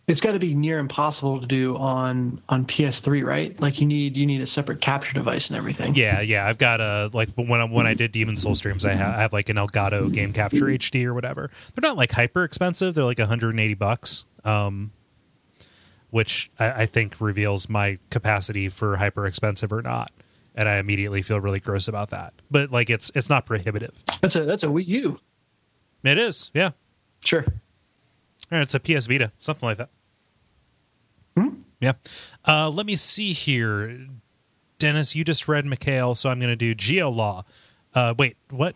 It's got to be near impossible to do on PS3, right? Like you need a separate capture device and everything. Yeah. I've got when I did Demon Soul streams, I have like an Elgato Game Capture HD or whatever. They're not like hyper expensive. They're like $180, which I think reveals my capacity for hyper expensive or not. And I immediately feel really gross about that. But like it's not prohibitive. That's a Wii U. It is, yeah. Sure. It's a PS Vita, something like that. Mm-hmm. Yeah. Let me see here. Dennis, you just read Mikhail, so I'm going to do GeoLaw. Wait, what?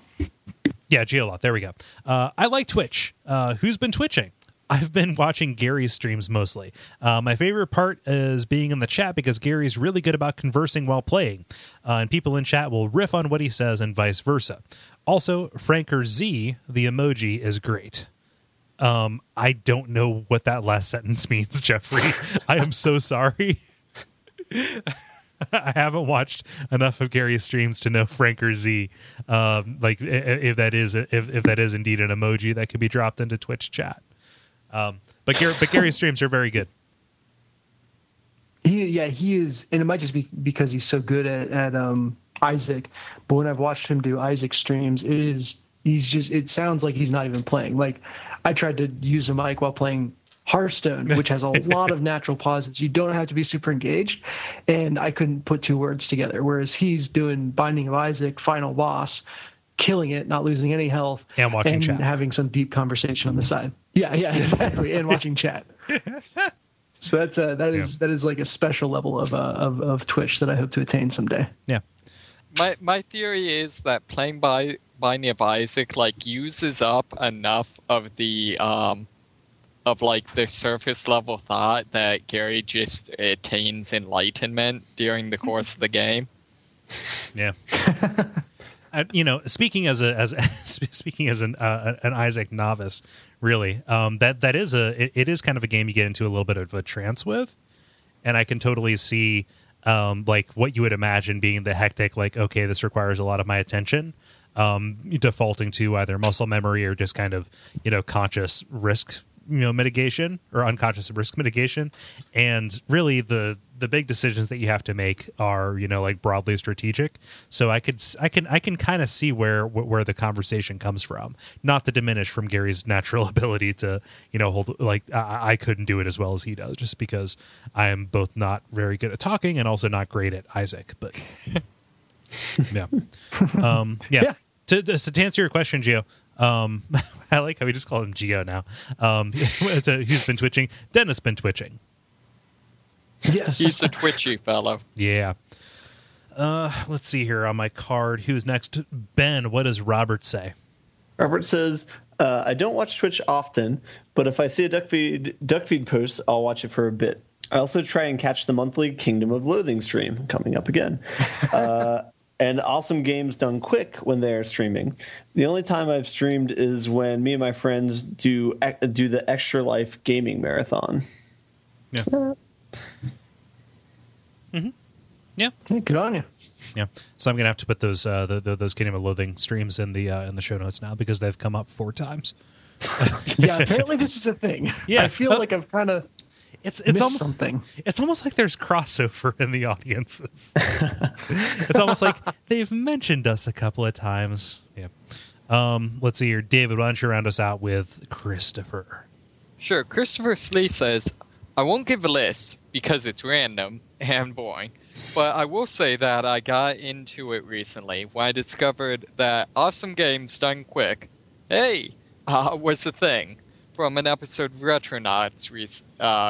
Yeah, GeoLaw. There we go. I like Twitch. Who's been twitching? I've been watching Gary's streams mostly. My favorite part is being in the chat because Gary's really good about conversing while playing. And people in chat will riff on what he says and vice versa. Also, Franker Z, the emoji, is great. I don't know what that last sentence means, Jeffrey. I am so sorry. I haven't watched enough of Gary's streams to know Franker Z. Like if that is indeed an emoji that could be dropped into Twitch chat. But Gary's streams are very good. He is, and it might just be because he's so good at Isaac. But when I've watched him do Isaac streams, it sounds like he's not even playing. Like I tried to use a mic while playing Hearthstone, which has a lot of natural pauses. You don't have to be super engaged, and I couldn't put 2 words together. Whereas he's doing Binding of Isaac, Final Boss, killing it, not losing any health, and watching chat, having some deep conversation on the side. Yeah, exactly, and watching chat. So that is like a special level of Twitch that I hope to attain someday. Yeah. My theory is that playing Binding of Isaac like uses up enough of the of like the surface level thought that Gary just attains enlightenment during the course of the game. Yeah. speaking as an Isaac novice, really, that is it is kind of a game you get into a little bit of a trance with, and I can totally see like what you would imagine being the hectic, like, okay, this requires a lot of my attention, defaulting to either muscle memory or just kind of conscious risk mitigation or unconscious risk mitigation. And really the big decisions that you have to make are like broadly strategic, so I can kind of see where the conversation comes from, not to diminish from Gary's natural ability to hold, like I couldn't do it as well as he does, just because I am both not very good at talking and also not great at Isaac. But yeah. To answer your question, Gio, I like how we just call him Gio now. Who's been twitching? Dennis been twitching. Yes. He's a twitchy fellow. Yeah. Let's see here on my card. Who's next? Ben, what does Robert say? Robert says, I don't watch Twitch often, but if I see a Duckfeed post, I'll watch it for a bit. I also try and catch the monthly Kingdom of Loathing stream coming up again. And awesome games done quick when they're streaming. The only time I've streamed is when me and my friends do the Extra Life gaming marathon. Yeah. Mm-hmm. Yeah. Hey, good on you. Yeah. So I'm gonna have to put those those Kingdom of Loathing streams in the show notes now, because they've come up 4 times. Yeah. Apparently this is a thing. Yeah. I feel like I've kind of it's almost something. It's almost like there's crossover in the audiences. It's almost like they've mentioned us a couple of times. Yeah. Let's see here, David. Why don't you round us out with Christopher? Sure. Christopher Slee says, I won't give a list because it's random and boring, but I will say that I got into it recently when I discovered that awesome games done quick, was a thing from an episode of Retronauts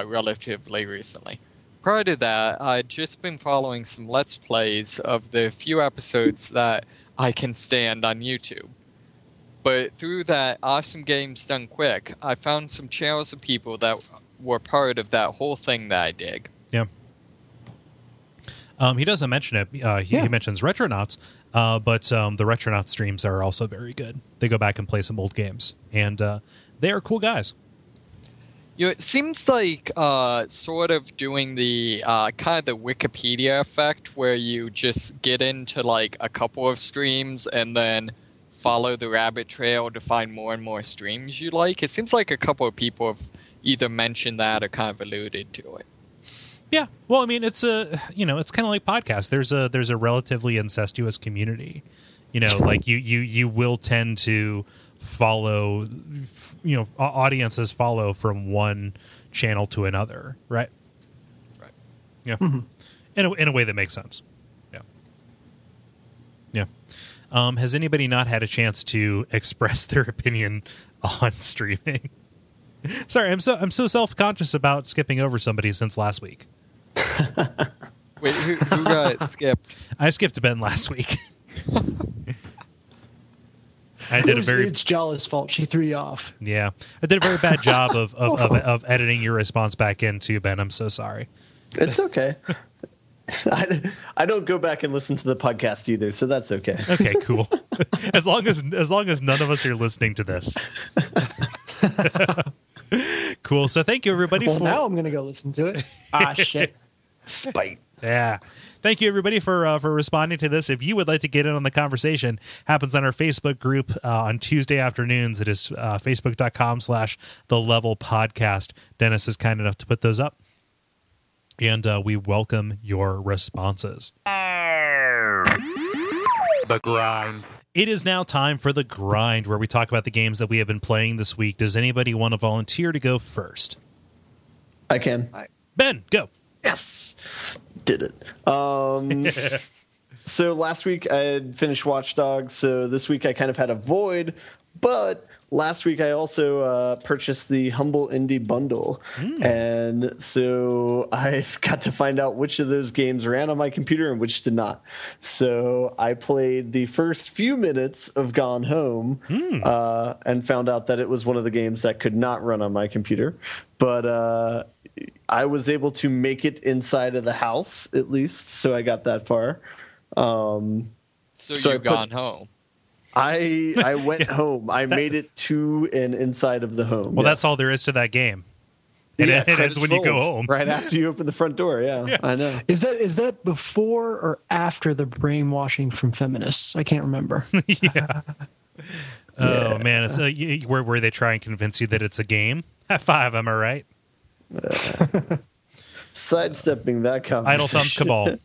relatively recently. Prior to that, I'd just been following some Let's Plays of the few episodes that I can stand on YouTube. But through that awesome games done quick, I found some channels of people that were part of that whole thing that I dig. Yeah. He doesn't mention it. He mentions Retronauts, but the Retronauts streams are also very good. They go back and play some old games, and they are cool guys. It seems like sort of doing the kind of the Wikipedia effect, where you just get into like a couple of streams and then follow the rabbit trail to find more and more streams you like. It seems like a couple of people have either mentioned that or kind of alluded to it. Yeah, well, I mean, it's it's kind of like podcasts. There's a relatively incestuous community. Like you will tend to follow, audiences follow from one channel to another, right? Right. Yeah. Mm-hmm. In a way that makes sense. Yeah. Yeah. Has anybody not had a chance to express their opinion on streaming? Sorry, I'm so self-conscious about skipping over somebody since last week. Wait, who got skipped? I skipped Ben last week. It's Jala's fault. She threw you off. Yeah, I did a very bad job of editing your response back into Ben. I'm so sorry. It's okay. I don't go back and listen to the podcast either, so that's okay. Okay, cool. as long as none of us are listening to this. Cool. So thank you, everybody. Well, now I'm going to go listen to it. Shit. Spite. Yeah. Thank you, everybody, for responding to this. If you would like to get in on the conversation, happens on our Facebook group on Tuesday afternoons. It is facebook.com/The Level Podcast. Dennis is kind enough to put those up. And we welcome your responses. The grind. It is now time for The Grind, where we talk about the games that we have been playing this week. Does anybody want to volunteer to go first? I can. Ben, go. Yes. Did it. So last week I had finished Watch Dogs, so this week I kind of had a void, but last week I also purchased the Humble Indie Bundle, and so I got to find out which of those games ran on my computer and which did not. So I played the first few minutes of Gone Home and found out that it was one of the games that could not run on my computer, but I was able to make it inside of the house, at least, so I got that far. So you've gone home. I went home. I made it to and inside of the home. Well, that's all there is to that game. And it ends when you go home. Right after you open the front door. Yeah, I know. Is that before or after the brainwashing from feminists? I can't remember. Yeah. Oh, man. It's where they try and convince you that it's a game. High five, am I right? Sidestepping that conversation. Idle Thumbs Cabal.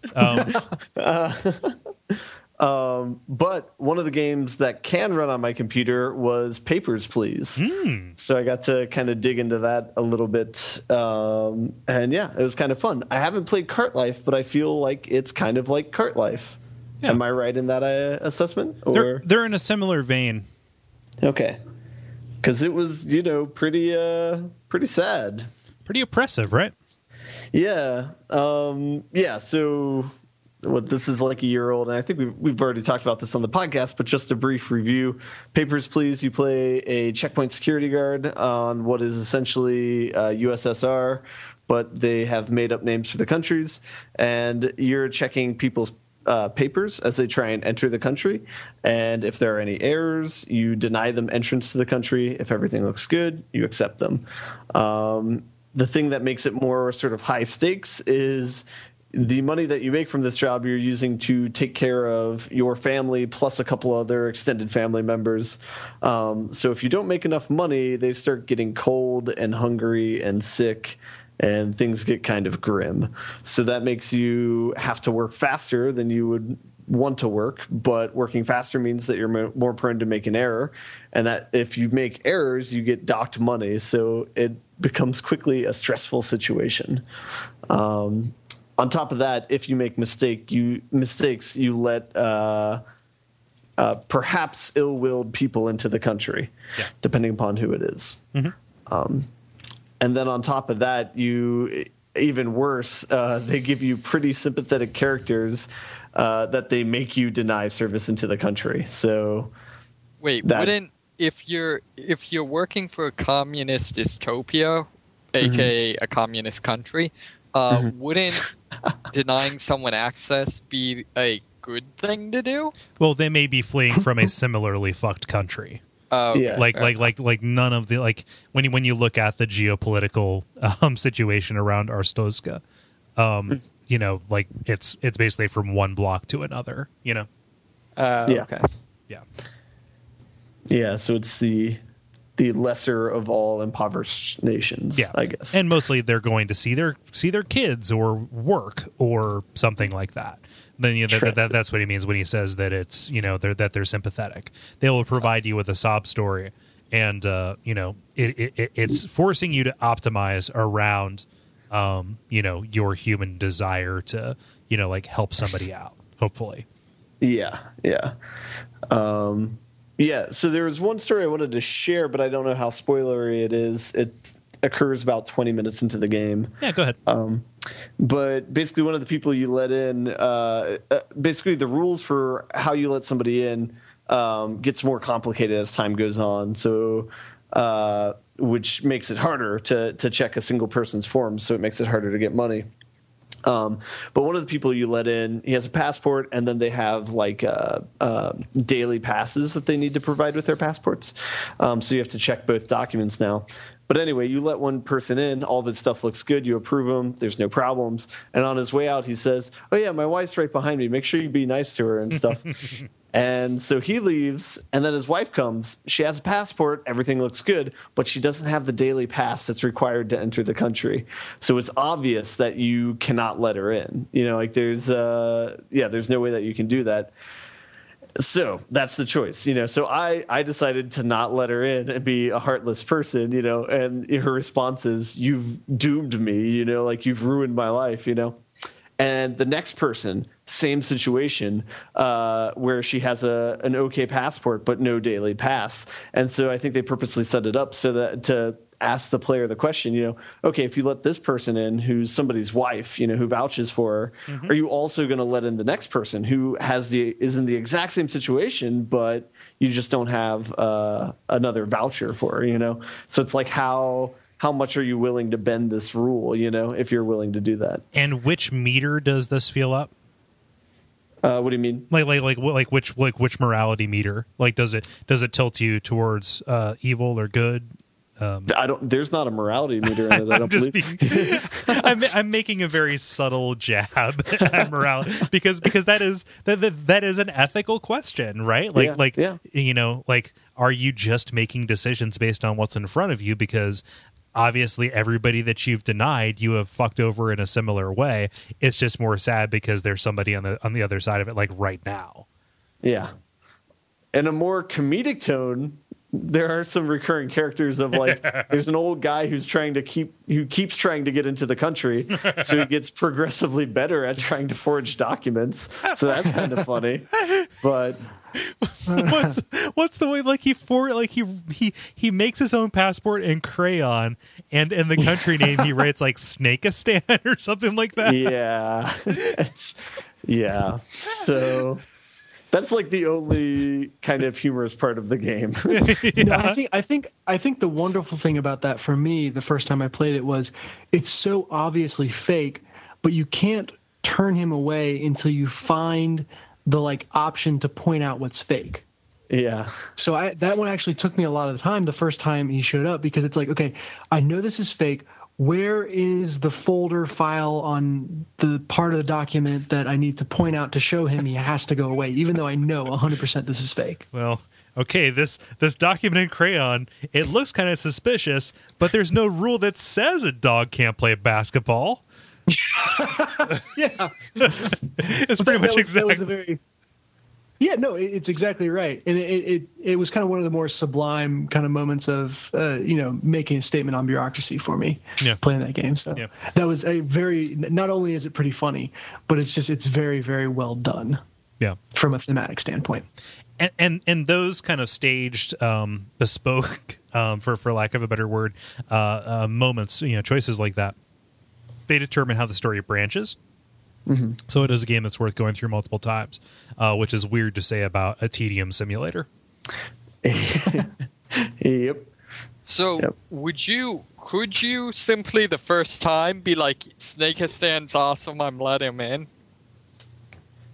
But one of the games that can run on my computer was Papers, Please. So I got to kind of dig into that a little bit. And yeah, it was kind of fun. I haven't played Cart Life, but I feel like it's kind of like Cart Life. Yeah. Am I right in that assessment? Or they're in a similar vein. Okay. Because it was, pretty sad. Pretty oppressive, right? Yeah. So this is like a year old, and I think we've already talked about this on the podcast, but just a brief review. Papers, Please, you play a checkpoint security guard on what is essentially USSR, but they have made up names for the countries, and you're checking people's papers as they try and enter the country, and if there are any errors, you deny them entrance to the country. If everything looks good, you accept them. The thing that makes it more sort of high stakes is the money that you make from this job you're using to take care of your family plus a couple other extended family members. So if you don't make enough money, they start getting cold and hungry and sick, and things get kind of grim. So that makes you have to work faster than you would want to work, but working faster means that you're more prone to make an error, and that if you make errors, you get docked money. So it becomes quickly a stressful situation. On top of that, if you make mistakes, you let perhaps ill-willed people into the country, depending upon who it is. Mm-hmm. And then on top of that, even worse, they give you pretty sympathetic characters that they make you deny service into the country. So if you're working for a communist dystopia, aka a communist country, wouldn't denying someone access be a good thing to do? Well, they may be fleeing from a similarly fucked country. Like none of the when you look at the geopolitical situation around Arstotzka, it's basically from one block to another. Okay. Yeah. So it's the lesser of all impoverished nations, I guess. And mostly they're going to see their kids or work or something like that. Then that's what he means when he says that it's they're sympathetic. They will provide you with a sob story, and it's forcing you to optimize around your human desire to help somebody out. Hopefully, yeah. So there was one story I wanted to share, but I don't know how spoilery it is. It occurs about 20 minutes into the game. Yeah, go ahead. But basically, one of the people you let in, basically the rules for how you let somebody in gets more complicated as time goes on. So, which makes it harder to check a single person's form. So it makes it harder to get money. But one of the people you let in, he has a passport, and then they have daily passes that they need to provide with their passports. So you have to check both documents now. But anyway, you let one person in, all this stuff looks good, you approve him, there's no problems. And on his way out, he says, "Oh yeah, my wife's right behind me. Make sure you be nice to her and stuff." And so he leaves, and then his wife comes. She has a passport, everything looks good, but she doesn't have the daily pass that's required to enter the country. So it's obvious that you cannot let her in. There's no way that you can do that. So that's the choice, So I decided to not let her in and be a heartless person, and her response is, "You've doomed me, you've ruined my life, And the next person, same situation, where she has an okay passport but no daily pass. And so I think they purposely set it up so that to ask the player the question, okay, if you let this person in who's somebody's wife, who vouches for her, are you also going to let in the next person who is in the exact same situation, but you just don't have another voucher for her, So it's like how much are you willing to bend this rule, if you're willing to do that? And which meter does this feel up? What do you mean? Like which morality meter? Like, does it tilt you towards evil or good? There's not a morality meter in it. I don't believe. I'm making a very subtle jab at morality because that is an ethical question, right? Like, you know, like, are you just making decisions based on what's in front of you? Because obviously everybody that you've denied, you have fucked over in a similar way. It's just more sad because there's somebody on the other side of it, like right now. Yeah. In a more comedic tone, there are some recurring characters of like, there's an old guy who keeps trying to get into the country, so he gets progressively better at trying to forge documents. So that's kind of funny. But what's the way, like he makes his own passport in crayon, and in the country name he writes like Snakistan or something like that. Yeah. So that's like the only kind of humorous part of the game. No, I think the wonderful thing about that for me, the first time I played it, was it's so obviously fake, but you can't turn him away until you find the like option to point out what's fake. Yeah. So that one actually took me a lot of the time the first time he showed up, because it's like, okay, I know this is fake. Where is the folder file on the part of the document that I need to point out to show him he has to go away, even though I know 100% this is fake? Well, okay, this document in crayon, it looks kind of suspicious, but there's no rule that says a dog can't play basketball. Yeah. It's pretty much exactly. Yeah, no, it's exactly right. And it was kind of one of the more sublime kind of moments of, making a statement on bureaucracy for me, playing that game. So that was a very, not only is it pretty funny, but it's very, very well done. Yeah. From a thematic standpoint. And those kind of staged, bespoke, for lack of a better word, moments, choices like that, they determine how the story branches. Mm-hmm. So it is a game that's worth going through multiple times, which is weird to say about a tedium simulator. Yep. So could you simply the first time be like, Snakistan's awesome, I'm letting him in?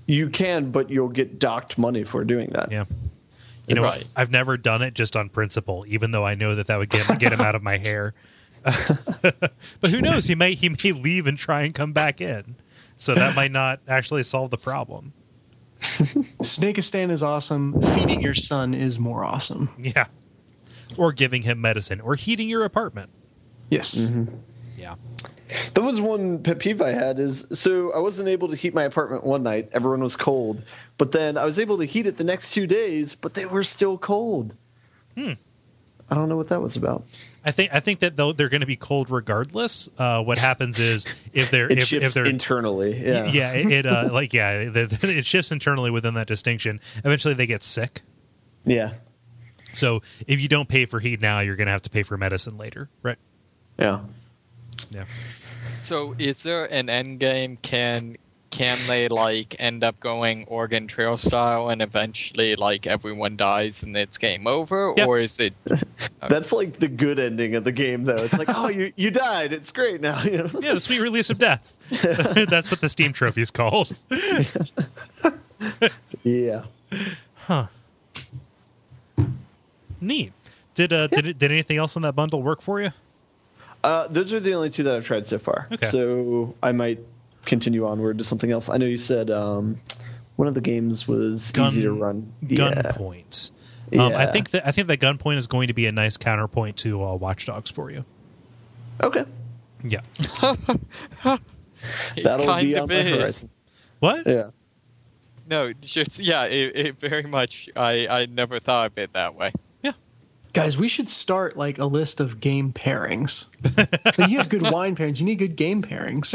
You can, but you'll get docked money for doing that. Yeah. You know, right. I've never done it just on principle, even though I know that would get him out of my hair. But who knows? He may leave and try and come back in. So that might not actually solve the problem. Snakistan is awesome. Feeding your son is more awesome. Yeah. Or giving him medicine. Or heating your apartment. Yes. Mm-hmm. Yeah. That was one pet peeve I had so I wasn't able to heat my apartment one night. Everyone was cold. But then I was able to heat it the next 2 days, but they were still cold. I don't know what that was about. I think that they're going to be cold regardless. What happens is if they're internally, it shifts internally within that distinction. Eventually, they get sick. Yeah. So if you don't pay for heat now, you're going to have to pay for medicine later, right? Yeah. Yeah. So is there an end game? Can they like end up going Oregon Trail style and eventually like everyone dies and it's game over? Yep. Or is it That's like the good ending of the game though. It's like, oh, you died, it's great now. Yeah, the sweet release of death. That's what the Steam trophy is called. Yeah. Huh. Neat. Did anything else in that bundle work for you? Those are the only two that I've tried so far. Okay. So I might continue onward to something else. I know you said one of the games was easy to run. Gunpoint. I think that Gunpoint is going to be a nice counterpoint to Watch Dogs for you. Okay. Yeah. That'll be on my horizon. What? Yeah. No, just it very much. I never thought of it that way. Guys, we should start like a list of game pairings. So you have good wine pairings. You need good game pairings.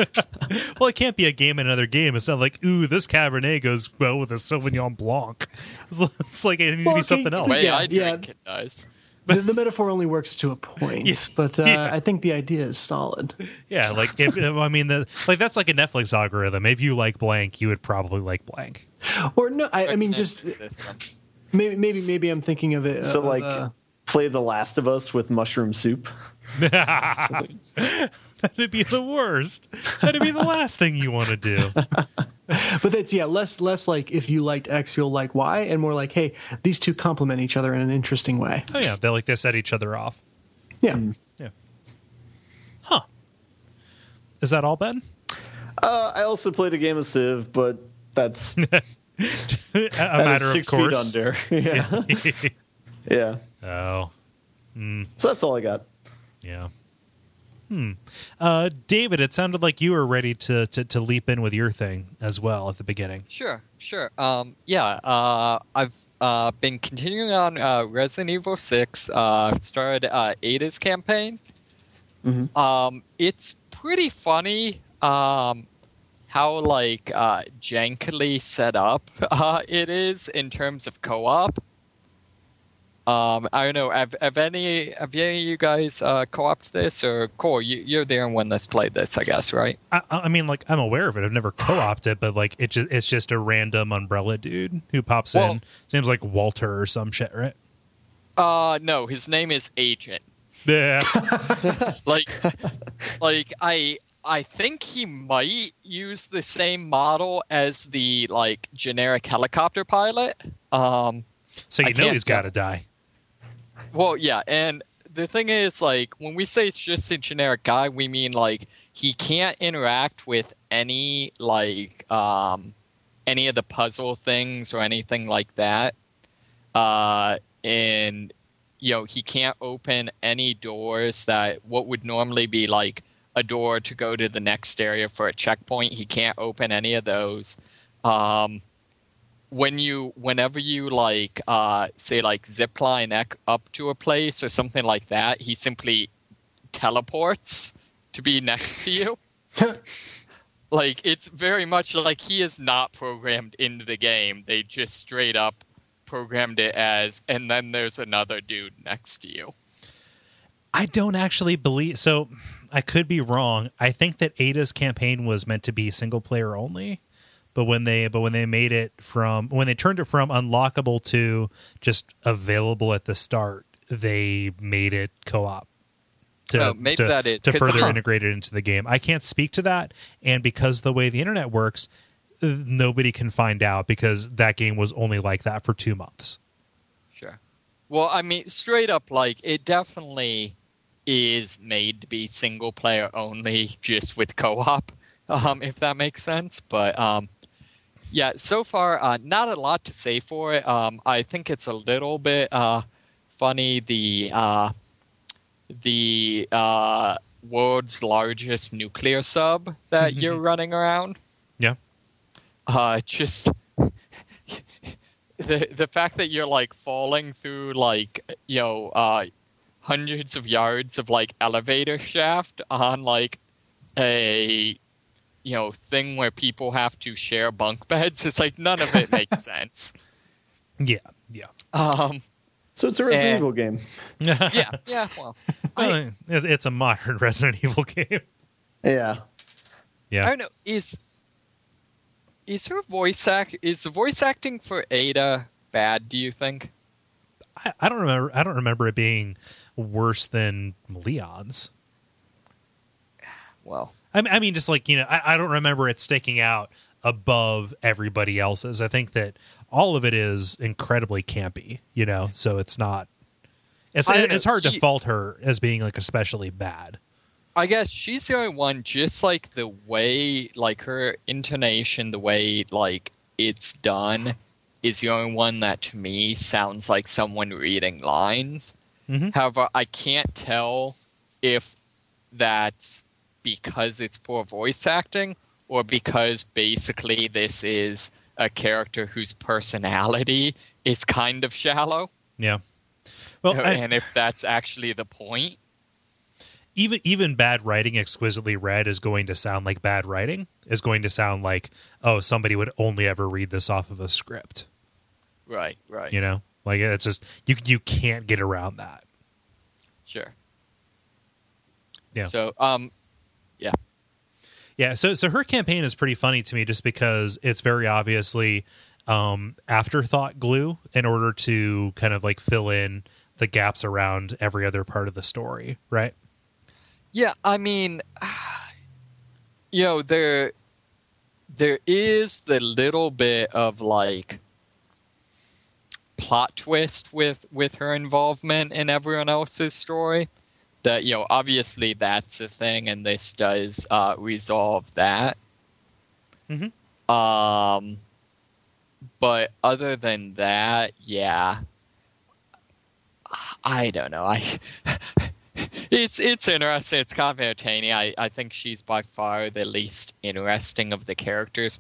Well, it can't be a game and another game. It's not like, ooh, this Cabernet goes well with a Sauvignon Blanc. It's like it needs to be something else. I drink it, guys. The metaphor only works to a point, but I think the idea is solid. Yeah, like that's like a Netflix algorithm. If you like blank, you would probably like blank. Or no, I mean just maybe I'm thinking of it. So play The Last of Us with mushroom soup. That'd be the worst. That'd be the last thing you want to do. But it's less like if you liked X, you'll like Y, and more like, hey, these two complement each other in an interesting way. Oh yeah, they set each other off. Yeah. Yeah. Huh. Is that all, Ben? I also played a game of Civ, but that's a matter of 6 course. feet under. Yeah. Yeah. Oh. So that's all I got. Yeah. David, it sounded like you were ready to leap in with your thing as well at the beginning. Sure. I've been continuing on Resident Evil 6. Started Ada's campaign. Mm-hmm. It's pretty funny how jankily set up it is in terms of co-op. I don't know. Have any of you guys co-opted this? Or Cole, you're there when this played this, I guess, right? I mean, like, I'm aware of it. I've never co-opted, but like, it's just a random umbrella dude who pops in. Seems like Walter or some shit, right? No, his name is Agent. Yeah. I think he might use the same model as the generic helicopter pilot. So he's got to die. Well, yeah, and the thing is, when we say it's just a generic guy, we mean he can't interact with any any of the puzzle things or anything like that. And he can't open any doors that what would normally be a door to go to the next area for a checkpoint. He can't open any of those. Whenever you say zip line up to a place or something like that, he simply teleports to be next to you. It's very much like he is not programmed into the game. They just straight up programmed it as, and then there's another dude next to you. I don't actually believe so. I could be wrong. I think that Ada's campaign was meant to be single player only. But when they made it when they turned it from unlockable to just available at the start, they made it co-op to further integrate it into the game. I can't speak to that, and because the way the internet works, nobody can find out because that game was only like that for 2 months. Sure. Well, I mean, straight up, it definitely is made to be single player only, just with co-op, if that makes sense. But yeah, so far, not a lot to say for it. I think it's a little bit funny. The world's largest nuclear sub that you're running around. Yeah. Just the fact that you're falling through hundreds of yards of elevator shaft on a thing where people have to share bunk beds. It's none of it makes sense. Yeah. So it's a Resident Evil game. Yeah. Well, it's a modern Resident Evil game. Yeah. I don't know. Is the voice acting for Ada bad? Do you think? I don't remember. I don't remember it being worse than Leon's. Well, I mean, just I don't remember it sticking out above everybody else's. I think that all of it is incredibly campy, so it's not. It's hard to fault her as being especially bad. I guess she's the only one. Just the way, her intonation, the way it's done, is the only one that to me sounds like someone reading lines. Mm-hmm. However, I can't tell if that's because it's poor voice acting or because basically this is a character whose personality is kind of shallow. Yeah. Well, and if that's actually the point. Even bad writing exquisitely read is going to sound like bad writing, is going to sound like, oh, somebody would only ever read this off of a script. Right. It's just, you can't get around that. Sure. Yeah. So, yeah. Yeah, so her campaign is pretty funny to me just because it's very obviously afterthought glue in order to kind of fill in the gaps around every other part of the story, right? Yeah, I mean, there is the little bit of like plot twist with her involvement in everyone else's story. That, you know, obviously that's a thing, and this does resolve that. Mm-hmm. But other than that, yeah, I don't know. It's interesting. It's kind of entertaining. I think she's by far the least interesting of the characters,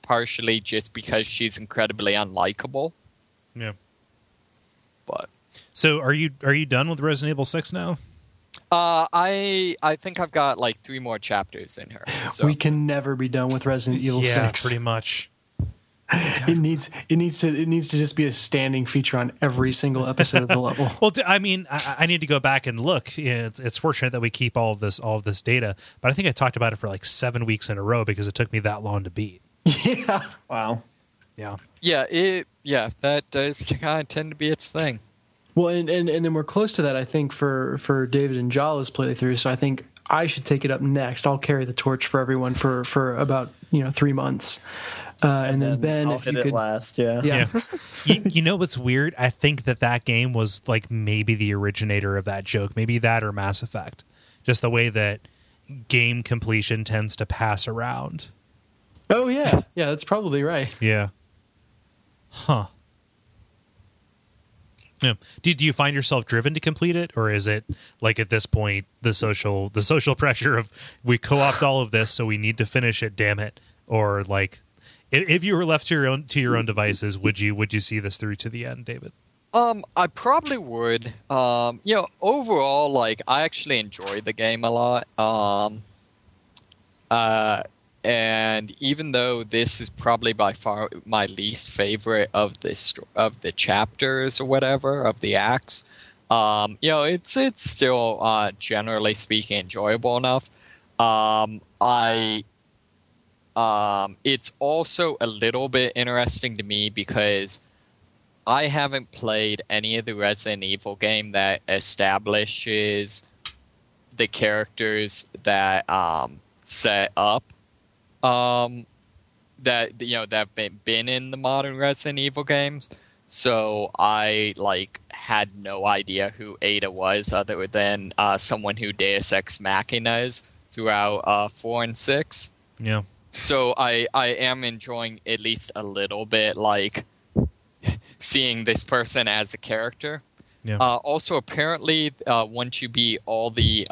partially just because she's incredibly unlikable. Yeah. But so are you done with Resident Evil 6 now? I think I've got like 3 more chapters in her. So. We can never be done with Resident Evil 6. Yeah, pretty much. It needs to just be a standing feature on every single episode of the level. Well, I mean, I need to go back and look. Yeah, it's fortunate that we keep all of this data, but I think I talked about it for like 7 weeks in a row because it took me that long to beat. Yeah. Wow. Yeah. Yeah, that does kind of tend to be its thing. Well, and then we're close to that, I think, for David and Jala's playthrough. So I think I should take it up next. I'll carry the torch for everyone for about 3 months. And then Ben, I'll if hit you it could, last, yeah. you know what's weird? I think that game was like maybe the originator of that joke. Maybe that or Mass Effect. Just the way that game completion tends to pass around. Oh, yeah. Yeah, that's probably right. Yeah. Huh. Yeah. Do you find yourself driven to complete it, or is it like at this point the social pressure of we co-opt all of this, so we need to finish it, damn it? Or like if you were left to your own devices, would you see this through to the end, David? I probably would. Overall, like I actually enjoy the game a lot. And even though this is probably by far my least favorite of the chapters or whatever of the acts, it's still generally speaking enjoyable enough. It's also a little bit interesting to me because I haven't played any of the Resident Evil game that establishes the characters that set up that have been in the modern Resident Evil games. So I had no idea who Ada was other than someone who Deus Ex Machinas throughout 4 and 6. Yeah. So I am enjoying at least a little bit seeing this person as a character. Yeah. Also, apparently, once you beat all the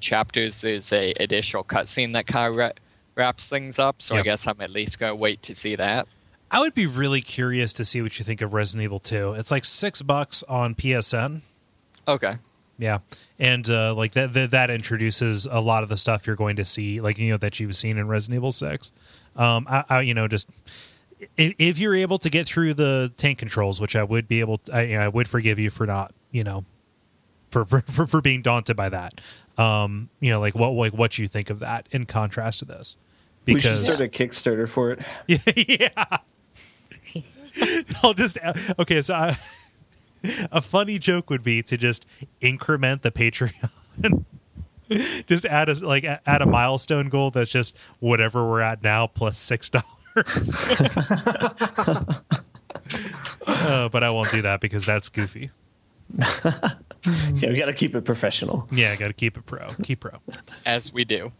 chapters, there's a additional cutscene that kind of wraps things up. So Yep. I guess I'm at least going to wait to see that. I would be really curious to see what you think of Resident Evil 2. It's like $6 on PSN. Okay. Yeah, and that introduces a lot of the stuff you're going to see, that you've seen in Resident Evil 6. Just if you're able to get through the tank controls, which I would be able to, I would forgive you for not, for being daunted by that. What you think of that in contrast to this? Because we should start a Kickstarter for it. Yeah. I'll just okay. So a funny joke would be to just increment the Patreon. Just add a milestone goal that's just whatever we're at now plus $6. But I won't do that because that's goofy. Yeah, we got to keep it professional. Yeah, got to keep it pro. Keep pro. As we do.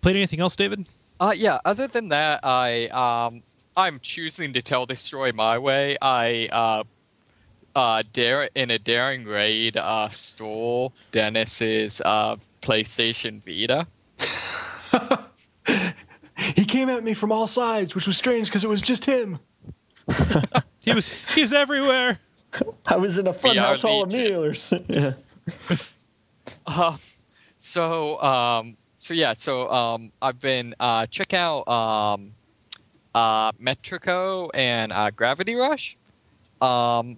Played anything else, David? Yeah. Other than that, I'm choosing to tell this story my way. I in a daring raid, stole Dennis's PlayStation Vita. He came at me from all sides, which was strange because it was just him. He's everywhere. I was in a Funhouse Hall of Mirrors. Yeah. I've been checking out Metrico and Gravity Rush. I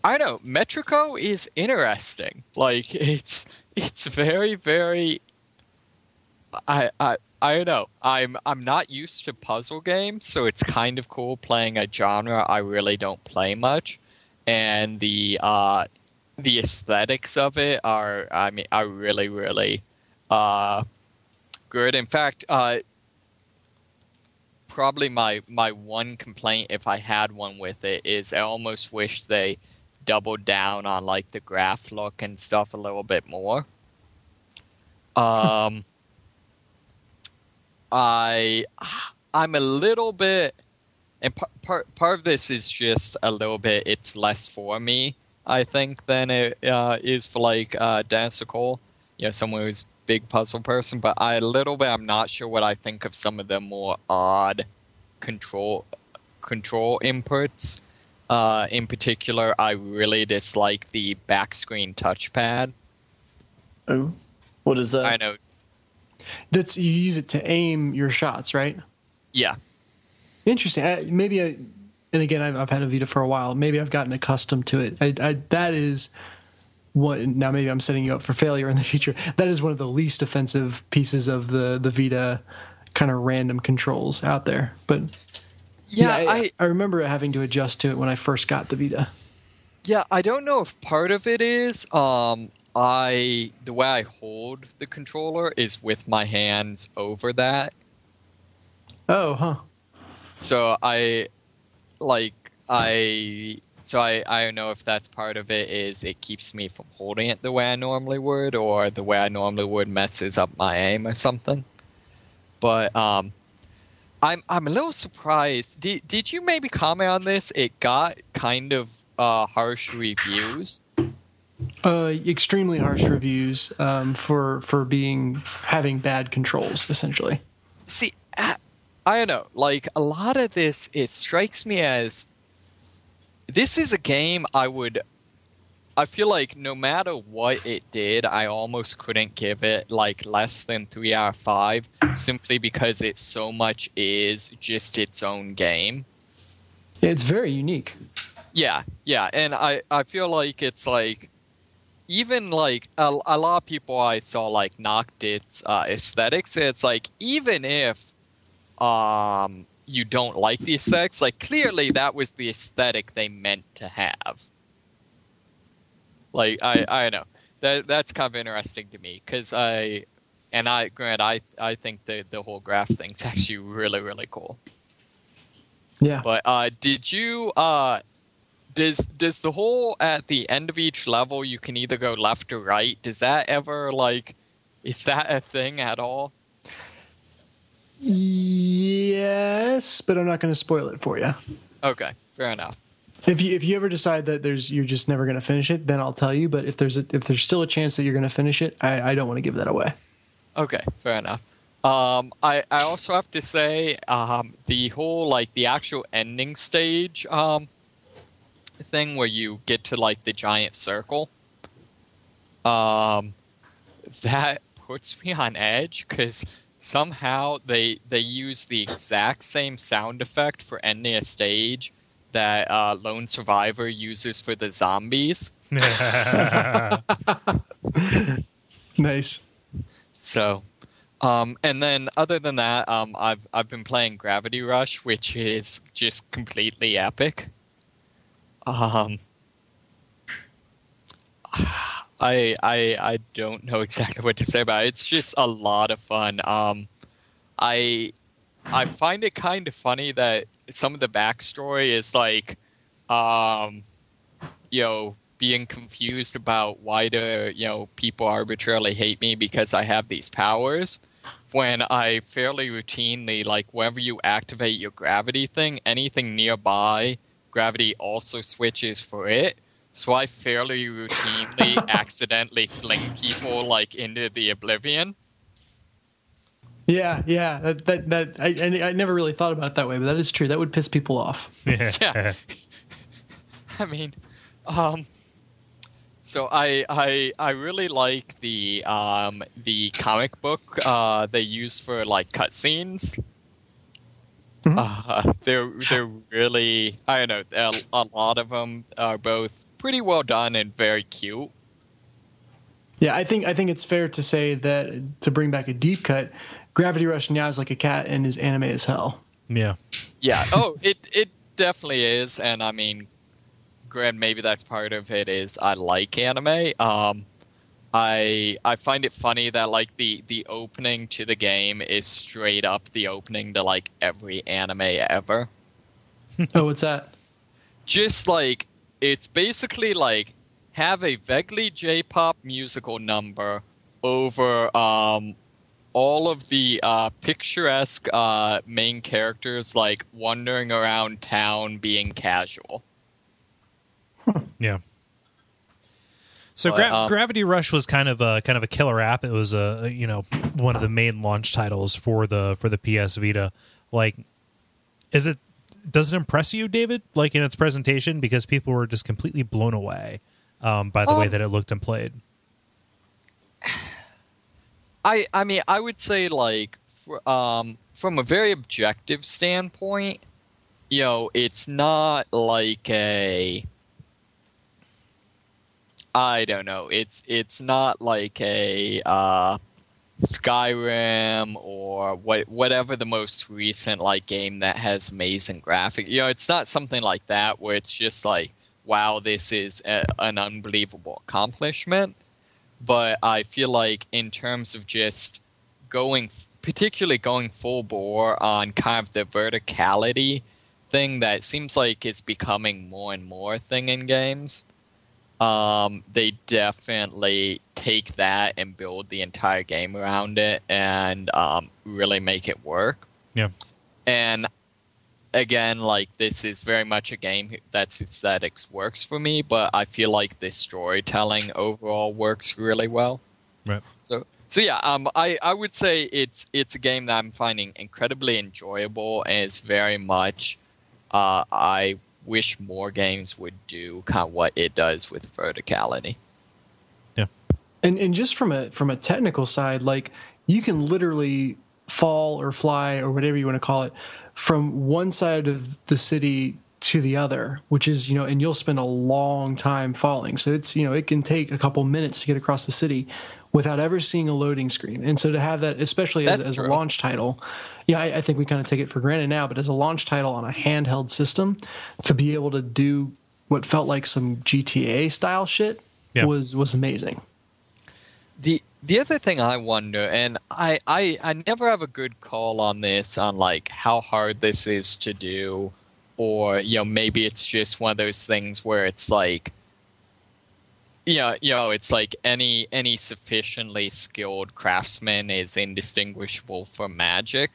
don't know. Metrico is interesting. It's very, very. I don't know. I'm not used to puzzle games, so it's kind of cool playing a genre I really don't play much, and the aesthetics of it are really, really good. In fact, probably my one complaint, if I had one with it, is I almost wish they doubled down on like the graph look and stuff a little bit more. I'm a little bit, and part of this is just a little bit. It's less for me, I think, than it is for like Dennis or Kole, someone who's a big puzzle person. But I'm not sure what I think of some of the more odd control inputs. In particular, I really dislike the back screen touchpad. Oh, what is that? I know. You use it to aim your shots, right? Yeah. Interesting. And again, I've had a Vita for a while. Maybe I've gotten accustomed to it. That is what. Now maybe I'm setting you up for failure in the future. That is one of the least offensive pieces of the Vita kind of random controls out there. But yeah, I remember having to adjust to it when I first got the Vita. Yeah, I don't know if part of it is the way I hold the controller is with my hands over that. Oh, huh. So I don't know if that's part of it is it keeps me from holding it the way I normally would, or the way I normally would messes up my aim or something. But I'm a little surprised. Did you maybe comment on this? It got kind of harsh reviews. Extremely harsh reviews for having bad controls, essentially. See, I don't know. Like, a lot of this, it strikes me as this is a game I feel like no matter what it did, I almost couldn't give it like less than 3 out of 5, simply because it so much is just its own game. Yeah, it's very unique. Yeah, and I feel like it's like, even like a lot of people I saw like knocked its aesthetics. It's like, even if you don't like the aesthetics, like clearly that was the aesthetic they meant to have. Like I know that's kind of interesting to me, because I think the whole graph thing's actually really, really cool. Yeah. But did you does the whole at the end of each level you can either go left or right? Does that ever is that a thing at all? Yes, but I'm not going to spoil it for you. Okay, fair enough. If you ever decide that you're just never going to finish it, then I'll tell you. But if there's still a chance that you're going to finish it, I don't want to give that away. Okay, fair enough. I also have to say the whole the actual ending stage thing where you get to the giant circle, that puts me on edge, because somehow they use the exact same sound effect for ending a stage that Lone Survivor uses for the zombies. Nice. So, and then other than that, I've been playing Gravity Rush, which is just completely epic. I don't know exactly what to say about it. It's just a lot of fun. I find it kind of funny that some of the backstory is being confused about why do people arbitrarily hate me because I have these powers, when I fairly routinely, whenever you activate your gravity thing, anything nearby, gravity also switches for it. So I fairly routinely accidentally fling people into the oblivion. Yeah. That I never really thought about it that way, but that is true. That would piss people off. Yeah. I mean, so I really like the comic book they use for cutscenes. Mm-hmm. They're really, I don't know, a lot of them are both pretty well done and very cute. Yeah, I think it's fair to say that, to bring back a deep cut, Gravity Rush now is like a cat and is anime as hell. Yeah. Yeah. Oh, it definitely is, and I mean, granted, maybe that's part of it is I like anime. I find it funny that like the opening to the game is straight up the opening to like every anime ever. Oh, what's that? Just like it's basically like have a vaguely J-pop musical number over all of the picturesque main characters like wandering around town being casual. Yeah. So Gravity Rush was kind of a killer app. It was one of the main launch titles for the PS Vita. Like, does it impress you, David? Like in its presentation, because people were just completely blown away by the way that it looked and played. I mean I would say like from a very objective standpoint, it's not like I don't know. It's not like a Skyrim or whatever the most recent like game that has amazing graphics. It's not something like that where it's just like, wow, this is an unbelievable accomplishment. But I feel like in terms of just particularly going full bore on kind of the verticality thing that seems like it's becoming more and more a thing in games. They definitely take that and build the entire game around it and really make it work. Yeah. And again, like this is very much a game that's aesthetics works for me, but I feel like the storytelling overall works really well. Right. So yeah, I would say it's a game that I'm finding incredibly enjoyable and it's very much I wish more games would do kind of what it does with verticality. Yeah. And just from a technical side, like you can literally fall or fly or whatever you want to call it from one side of the city to the other, which is, and you'll spend a long time falling. So it's, it can take a couple minutes to get across the city without ever seeing a loading screen. And so to have that, especially as a launch title, I think we kind of take it for granted now, but as a launch title on a handheld system, to be able to do what felt like some GTA style shit was amazing. The other thing I wonder, and I never have a good call on this, on like how hard this is to do, or maybe it's just one of those things where it's like, it's like any sufficiently skilled craftsman is indistinguishable from Magic,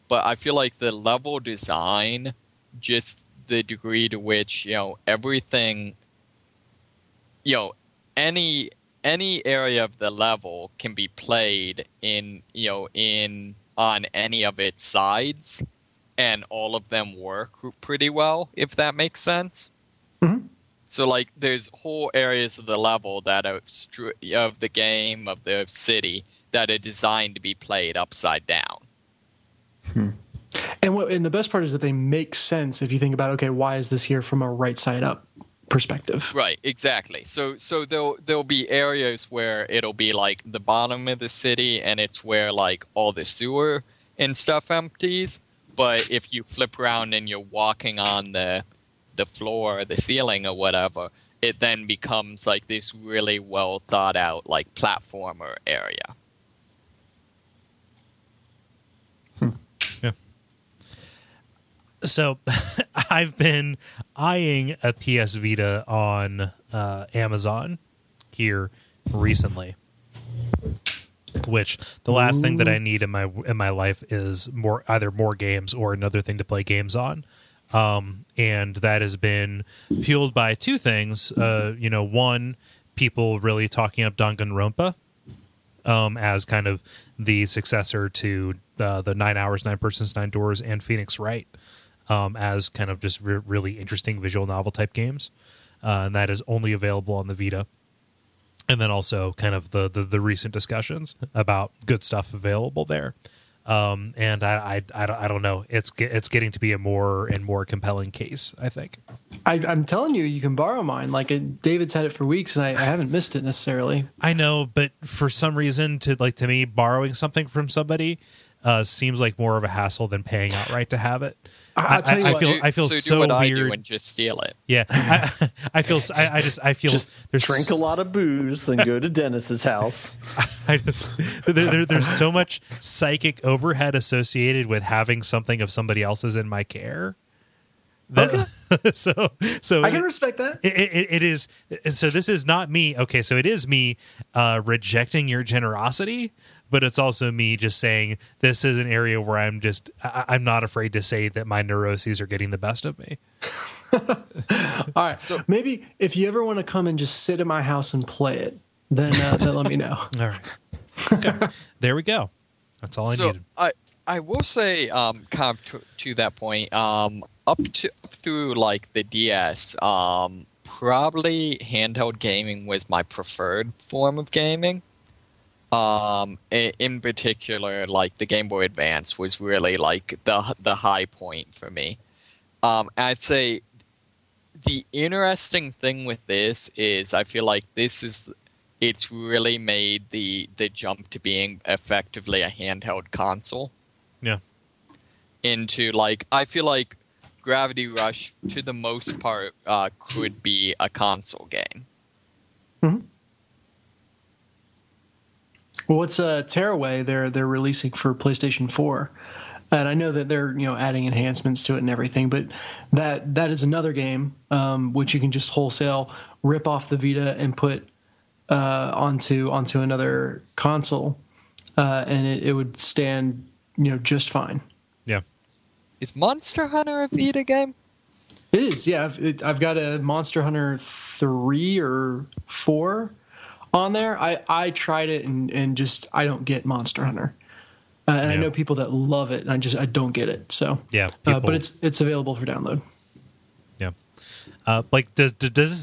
but I feel like the level design, just the degree to which everything, any area of the level can be played in on any of its sides, and all of them work pretty well, if that makes sense. Mm-hmm. So like there's whole areas of the level that are of the game, of the city, that are designed to be played upside down. And the best part is that they make sense if you think about, okay, why is this here from a right side up perspective? Right, exactly. So there'll be areas where it'll be like the bottom of the city, and it's where like all the sewer and stuff empties. But if you flip around and you're walking on the floor or the ceiling or whatever, it then becomes like this really well thought out like platformer area. Yeah. So I've been eyeing a PS Vita on Amazon here recently, which the last thing that I need in my life is either more games or another thing to play games on. And that has been fueled by two things. One, people really talking up Danganronpa as kind of the successor to the 9 Hours, 9 Persons, 9 Doors, and Phoenix Wright as kind of just really interesting visual novel type games. And that is only available on the Vita. And then also kind of the recent discussions about good stuff available there. And I don't know. It's getting to be a more and more compelling case, I think. I'm telling you, you can borrow mine. Like David's had it for weeks, and I haven't missed it necessarily. I know, but for some reason, to me, borrowing something from somebody seems like more of a hassle than paying outright to have it. I'll tell you what. I feel so so do what weird. I do and just steal it. Yeah, I feel Just there's drink a lot of booze, then go to Dennis's house. there's so much psychic overhead associated with having something of somebody else's in my care. Okay. so I can respect that. It is. So this is not me. Okay, so it is me rejecting your generosity, but it's also me just saying this is an area where I'm not afraid to say that my neuroses are getting the best of me. All right. So maybe if you ever want to come and just sit at my house and play it, then let me know. All right. Okay. There we go. That's all I needed. I will say, kind of to that point, up through like the DS, probably handheld gaming was my preferred form of gaming. In particular, like the Game Boy Advance was really like the high point for me. I'd say the interesting thing with this is I feel like it's really made the jump to being effectively a handheld console. Yeah. Into like, I feel like Gravity Rush, to the most part, could be a console game. Mm-hmm. Well, what's Tearaway? They're releasing for PlayStation 4, and I know that they're adding enhancements to it and everything. But that is another game which you can just wholesale rip off the Vita and put onto another console, and it would stand just fine. Yeah. Is Monster Hunter a Vita game? It is. Yeah, I've got a Monster Hunter 3 or 4 on there. I tried it and just I don't get Monster Hunter, and I know people that love it, and I don't get it. So yeah, but it's available for download. Yeah, like does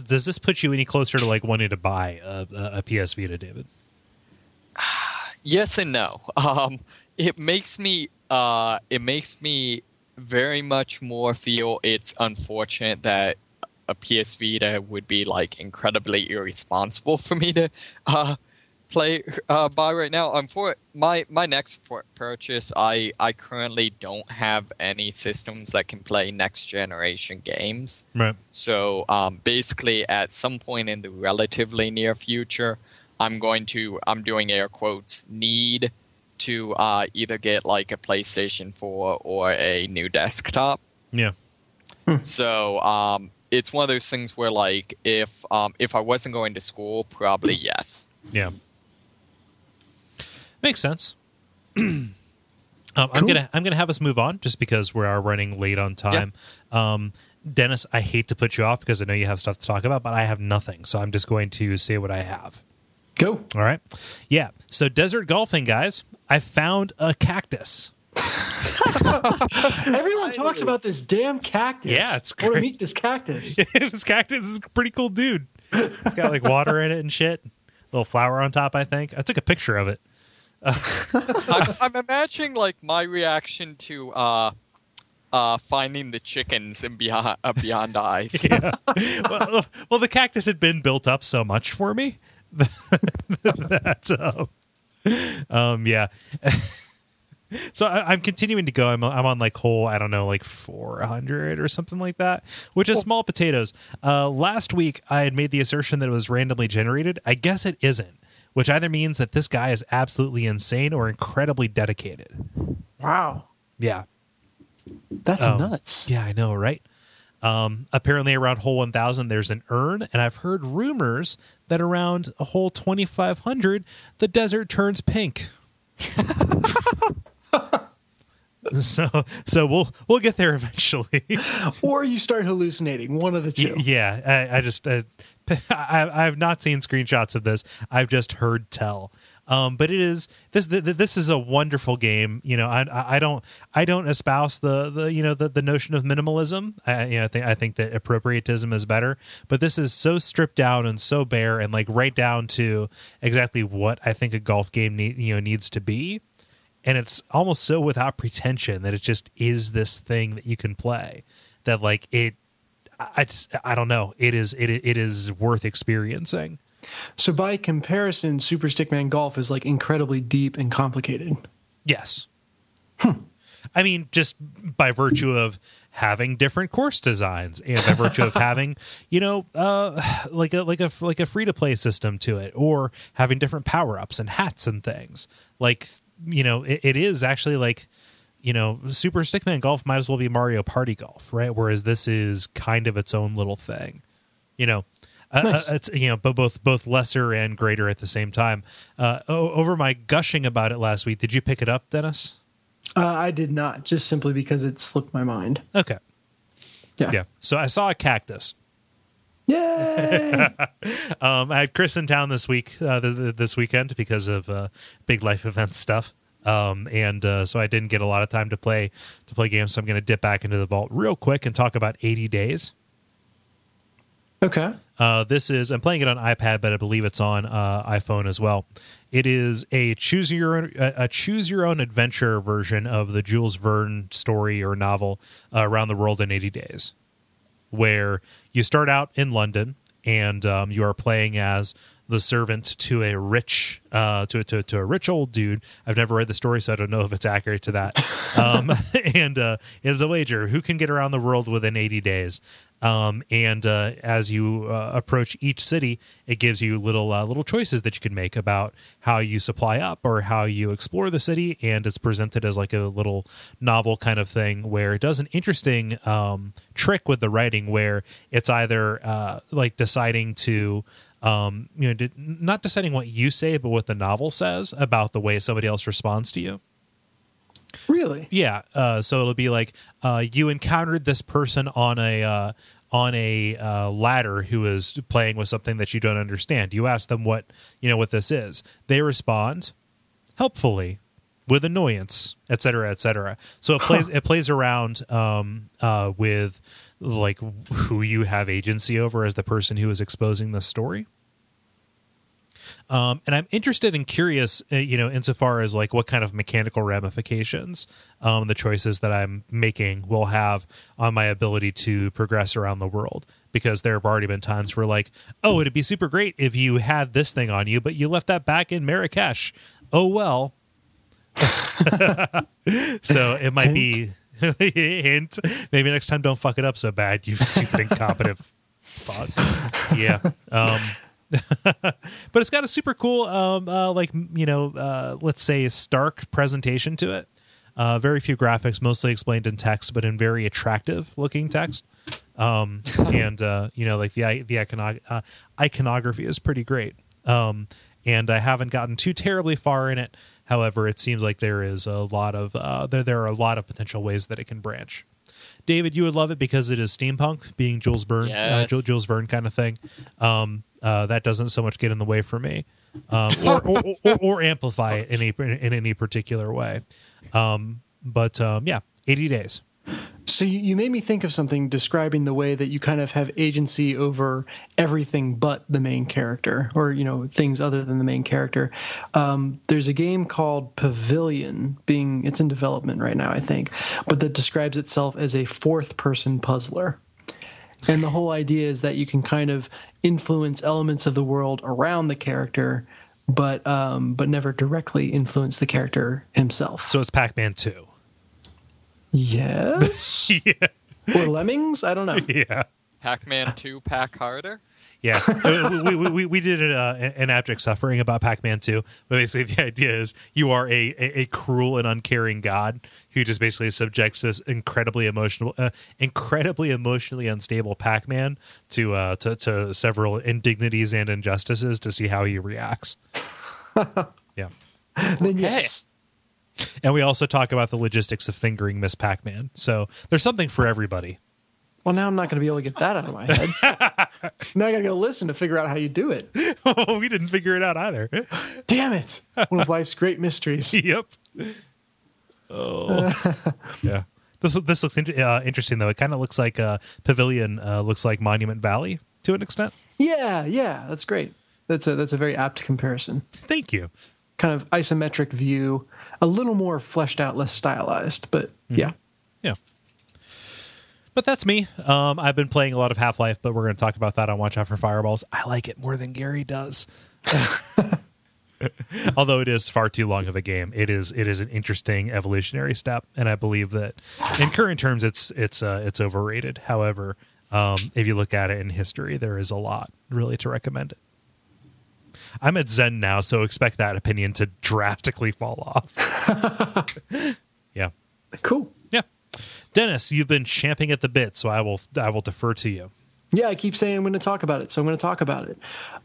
this put you any closer to like wanting to buy a PS Vita, David? Yes and no. It makes me very much more feel it's unfortunate that a PS Vita would be like incredibly irresponsible for me to buy right now. For my next purchase, I currently don't have any systems that can play next generation games. Right. So basically, at some point in the relatively near future, I'm doing air quotes, need to either get like a PlayStation 4 or a new desktop. Yeah. So it's one of those things where like if I wasn't going to school, probably yes. Yeah. Makes sense. Cool. I'm gonna have us move on just because we are running late on time. Yeah. Dennis, I hate to put you off because I know you have stuff to talk about, but I have nothing, so I'm just going to say what I have. Go. All right. Yeah. So desert golfing, guys. I found a cactus. Everyone talks about this damn cactus. Yeah, it's great. I want to meet this cactus. This cactus is a pretty cool dude. It's got like water in it and shit. Little flower on top, I think. I took a picture of it. I'm imagining like my reaction to finding the chickens in Beyond Eyes. Yeah. Well, the cactus had been built up so much for me that yeah. So I'm continuing to go. I'm on like hole, I don't know, like 400 or something like that, which is small potatoes. Last week I had made the assertion that it was randomly generated. I guess it isn't, which either means that this guy is absolutely insane or incredibly dedicated. Wow. Yeah. That's nuts. Yeah, I know, right? Apparently around hole 1000 there's an urn, and I've heard rumors that around a hole 2500 the desert turns pink. So we'll get there eventually. Or you start hallucinating, one of the two. Yeah, I just I've not seen screenshots of this. I've just heard tell. But it is this is a wonderful game. I don't espouse the notion of minimalism. I think that appropriatism is better. But this is so stripped down and so bare and like right down to exactly what I think a golf game needs to be. And it's almost so without pretension that it just is this thing that you can play. That like I don't know. It is worth experiencing. So by comparison, Super Stickman Golf is like incredibly deep and complicated. Yes. I mean, just by virtue of having different course designs and by virtue of having, like a free to play system to it, or having different power ups and hats and things. Like, it is actually like, Super Stickman Golf might as well be Mario Party Golf, right? Whereas this is kind of its own little thing, Nice. It's but both lesser and greater at the same time. Over my gushing about it last week, did you pick it up, Dennis? I did not, just simply because it slipped my mind. Okay. Yeah. So I saw a cactus. Yay! I had Chris in town this weekend because of big life event stuff. And so I didn't get a lot of time to play games. So I'm going to dip back into the vault real quick and talk about 80 Days. Okay. I'm playing it on iPad, but I believe it's on iPhone as well. It is a choose your own adventure version of the Jules Verne story or novel, Around the World in 80 Days, where you start out in London and you are playing as the servant to a rich to a rich old dude. I've never read the story, so I don't know if it's accurate to that. And it is a wager: who can get around the world within 80 days? As you approach each city, it gives you little choices that you can make about how you supply up or how you explore the city, and it's presented as like a little novel kind of thing where it does an interesting trick with the writing, where it's either like deciding to not deciding what you say, but what the novel says about the way somebody else responds to you. Really? Yeah. So it'll be like you encountered this person on a ladder who is playing with something that you don't understand. You ask them what this is. They respond helpfully, with annoyance, et cetera, et cetera. So it plays around with like who you have agency over as the person who is exposing the story. And I'm interested and curious, insofar as like what kind of mechanical ramifications the choices that I'm making will have on my ability to progress around the world. Because there have already been times where like, oh, it'd be super great if you had this thing on you, but you left that back in Marrakesh. Oh, well. So it might be hint. Maybe next time don't fuck it up so bad, you stupid incompetent fuck. Yeah. But it's got a super cool, let's say stark presentation to it. Very few graphics, mostly explained in text, but in very attractive looking text. Like the iconography is pretty great. And I haven't gotten too terribly far in it. However, it seems like there is a lot of there are a lot of potential ways that it can branch. David, you would love it because it is steampunk, being Jules Verne, yes. Jules Verne kind of thing. That doesn't so much get in the way for me, or amplify it in any particular way. 80 days. So you made me think of something describing the way that you kind of have agency over everything but the main character, or things other than the main character. There's a game called Pavilion, it's in development right now, I think, but that describes itself as a fourth-person puzzler. And the whole idea is that you can kind of influence elements of the world around the character, but never directly influence the character himself. So it's Pac-Man 2. Yes. Yeah. Or Lemmings? I don't know. Yeah. Pac-Man 2 Pac Harder? Yeah. we did an abject suffering about Pac-Man 2. But basically the idea is you are a cruel and uncaring god who just basically subjects this incredibly emotionally unstable Pac-Man to several indignities and injustices to see how he reacts. Yeah. Then yes. And we also talk about the logistics of fingering Miss Pac-Man. So there's something for everybody. Well, now I'm not going to be able to get that out of my head. Now I got to go listen to figure out how you do it. Oh, we didn't figure it out either. Damn it. One of life's great mysteries. Yep. Oh. Yeah. This looks interesting, though. It kind of looks like Pavilion looks like Monument Valley to an extent. Yeah. That's great. That's a very apt comparison. Thank you. Kind of isometric view, a little more fleshed out, less stylized, but yeah. Yeah. But that's me. I've been playing a lot of Half-Life, but we're going to talk about that on Watch Out for Fireballs. I like it more than Gary does. Although it is far too long of a game, it is an interesting evolutionary step, and I believe that in current terms it's overrated. However, if you look at it in history, there is a lot really to recommend it. I'm at Zen now, so expect that opinion to drastically fall off. Yeah. Cool. Yeah. Dennis, you've been champing at the bit, so I will defer to you. Yeah, I keep saying I'm going to talk about it, so I'm going to talk about it.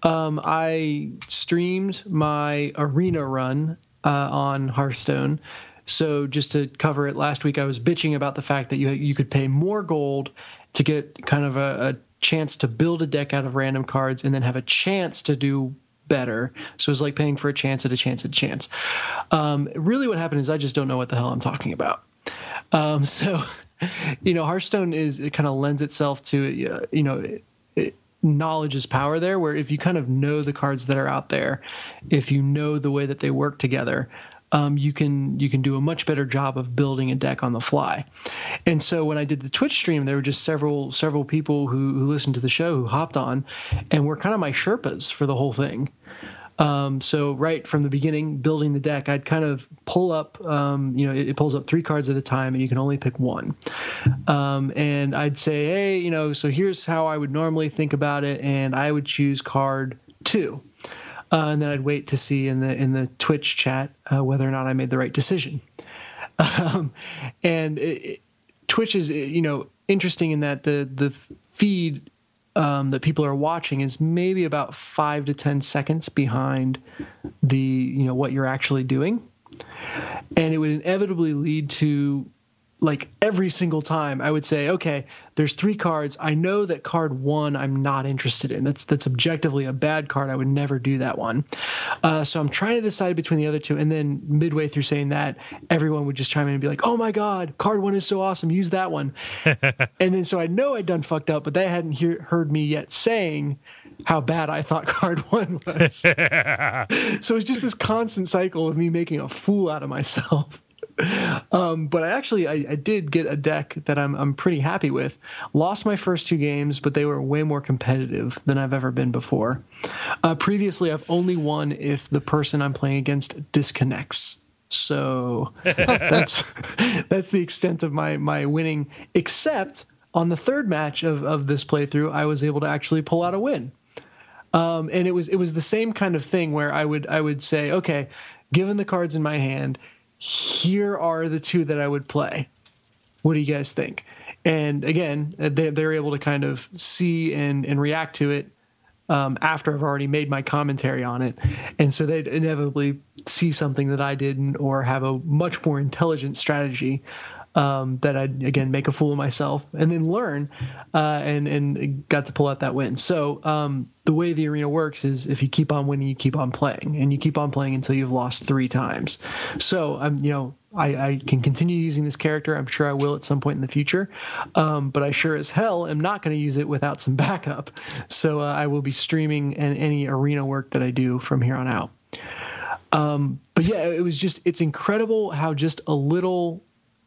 I streamed my arena run on Hearthstone. So just to cover it, last week I was bitching about the fact that you could pay more gold to get kind of a chance to build a deck out of random cards and then have a chance to do better. So it was like paying for a chance at a chance at a chance. Really what happened is I just don't know what the hell I'm talking about. So, Hearthstone it kind of lends itself to, knowledge is power there, where if you kind of know the cards that are out there, if you know the way that they work together, you can do a much better job of building a deck on the fly. And so when I did the Twitch stream, there were just several people who listened to the show who hopped on and were kind of my Sherpas for the whole thing. So right from the beginning, building the deck, I'd kind of pull up, it pulls up 3 cards at a time and you can only pick one. And I'd say, hey, so here's how I would normally think about it. And I would choose card 2. And then I'd wait to see in the Twitch chat whether or not I made the right decision. Twitch is, interesting in that the feed that people are watching is maybe about 5 to 10 seconds behind the what you're actually doing, and it would inevitably lead to, like, every single time I would say, okay, there's 3 cards. I know that card 1 I'm not interested in. That's objectively a bad card. I would never do that one. So I'm trying to decide between the other 2. And then midway through saying that, everyone would just chime in and be like, oh my God, card 1 is so awesome. Use that one. And then so I know I'd done fucked up, but they hadn't heard me yet saying how bad I thought card 1 was. So it's just this constant cycle of me making a fool out of myself. But I did get a deck that I'm pretty happy with. Lost my first 2 games, but they were way more competitive than I've ever been before. Previously, I've only won if the person I'm playing against disconnects. So that's the extent of my winning. Except on the 3rd match of this playthrough, I was able to actually pull out a win. And it was the same kind of thing where I would say, okay, given the cards in my hand, here are the 2 that I would play. What do you guys think? And again, they're able to kind of see and react to it after I've already made my commentary on it. And so they'd inevitably see something that I didn't, or have a much more intelligent strategy that I'd, again, make a fool of myself and then learn and got to pull out that win. So the way the arena works is if you keep on winning, you keep on playing, and you keep on playing until you've lost 3 times. So I can continue using this character. I'm sure I will at some point in the future. But I sure as hell am not going to use it without some backup. So I will be streaming any arena work that I do from here on out. But yeah, it's incredible how just a little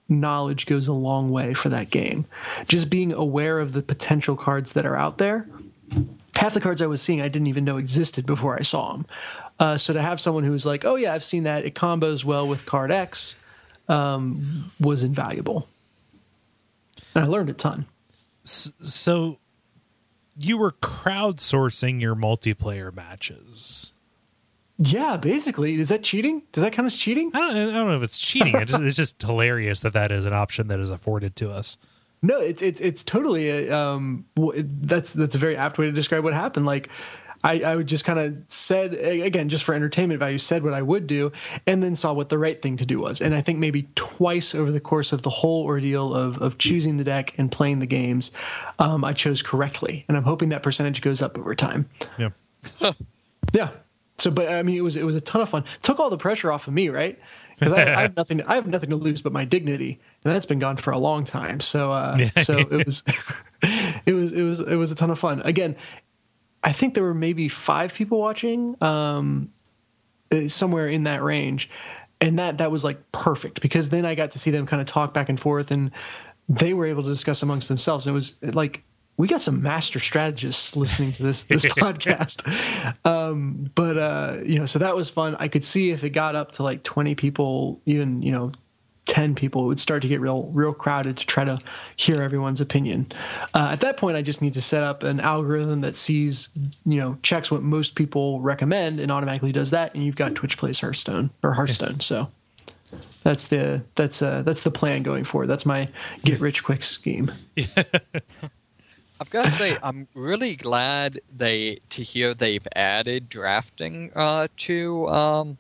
knowledge goes a long way for that game. Just being aware of the potential cards that are out there. Half the cards I was seeing I didn't even know existed before I saw them. So to have someone who was like, oh yeah, I've seen that, it combos well with card X, was invaluable. And I learned a ton. So you were crowdsourcing your multiplayer matches. Yeah, basically. Is that cheating? Does that count as cheating? I don't know if it's cheating. It's just hilarious that is an option that is afforded to us. No, it's totally that's a very apt way to describe what happened. Like I would just kind of said, again, just for entertainment value, said what I would do, and then saw what the right thing to do was. And I think maybe twice over the course of the whole ordeal of choosing the deck and playing the games, I chose correctly. And I'm hoping that percentage goes up over time. Yeah. Yeah. So, but I mean, it was a ton of fun. Took all the pressure off of me, right? Because I have nothing to lose but my dignity, and that's been gone for a long time. So, it was, it was a ton of fun. Again, I think there were maybe 5 people watching, somewhere in that range, and that was like perfect, because then I got to see them kind of talk back and forth, and they were able to discuss amongst themselves. It was like we got some master strategists listening to this podcast. But so that was fun. I could see if it got up to like 20 people, even 10 people, it would start to get real crowded to try to hear everyone's opinion. At that point, I just need to set up an algorithm that sees, checks what most people recommend and automatically does that. And you've got Twitch Plays Hearthstone. So that's the plan going forward. That's my get rich quick scheme. I've got to say, I'm really glad to hear they've added drafting to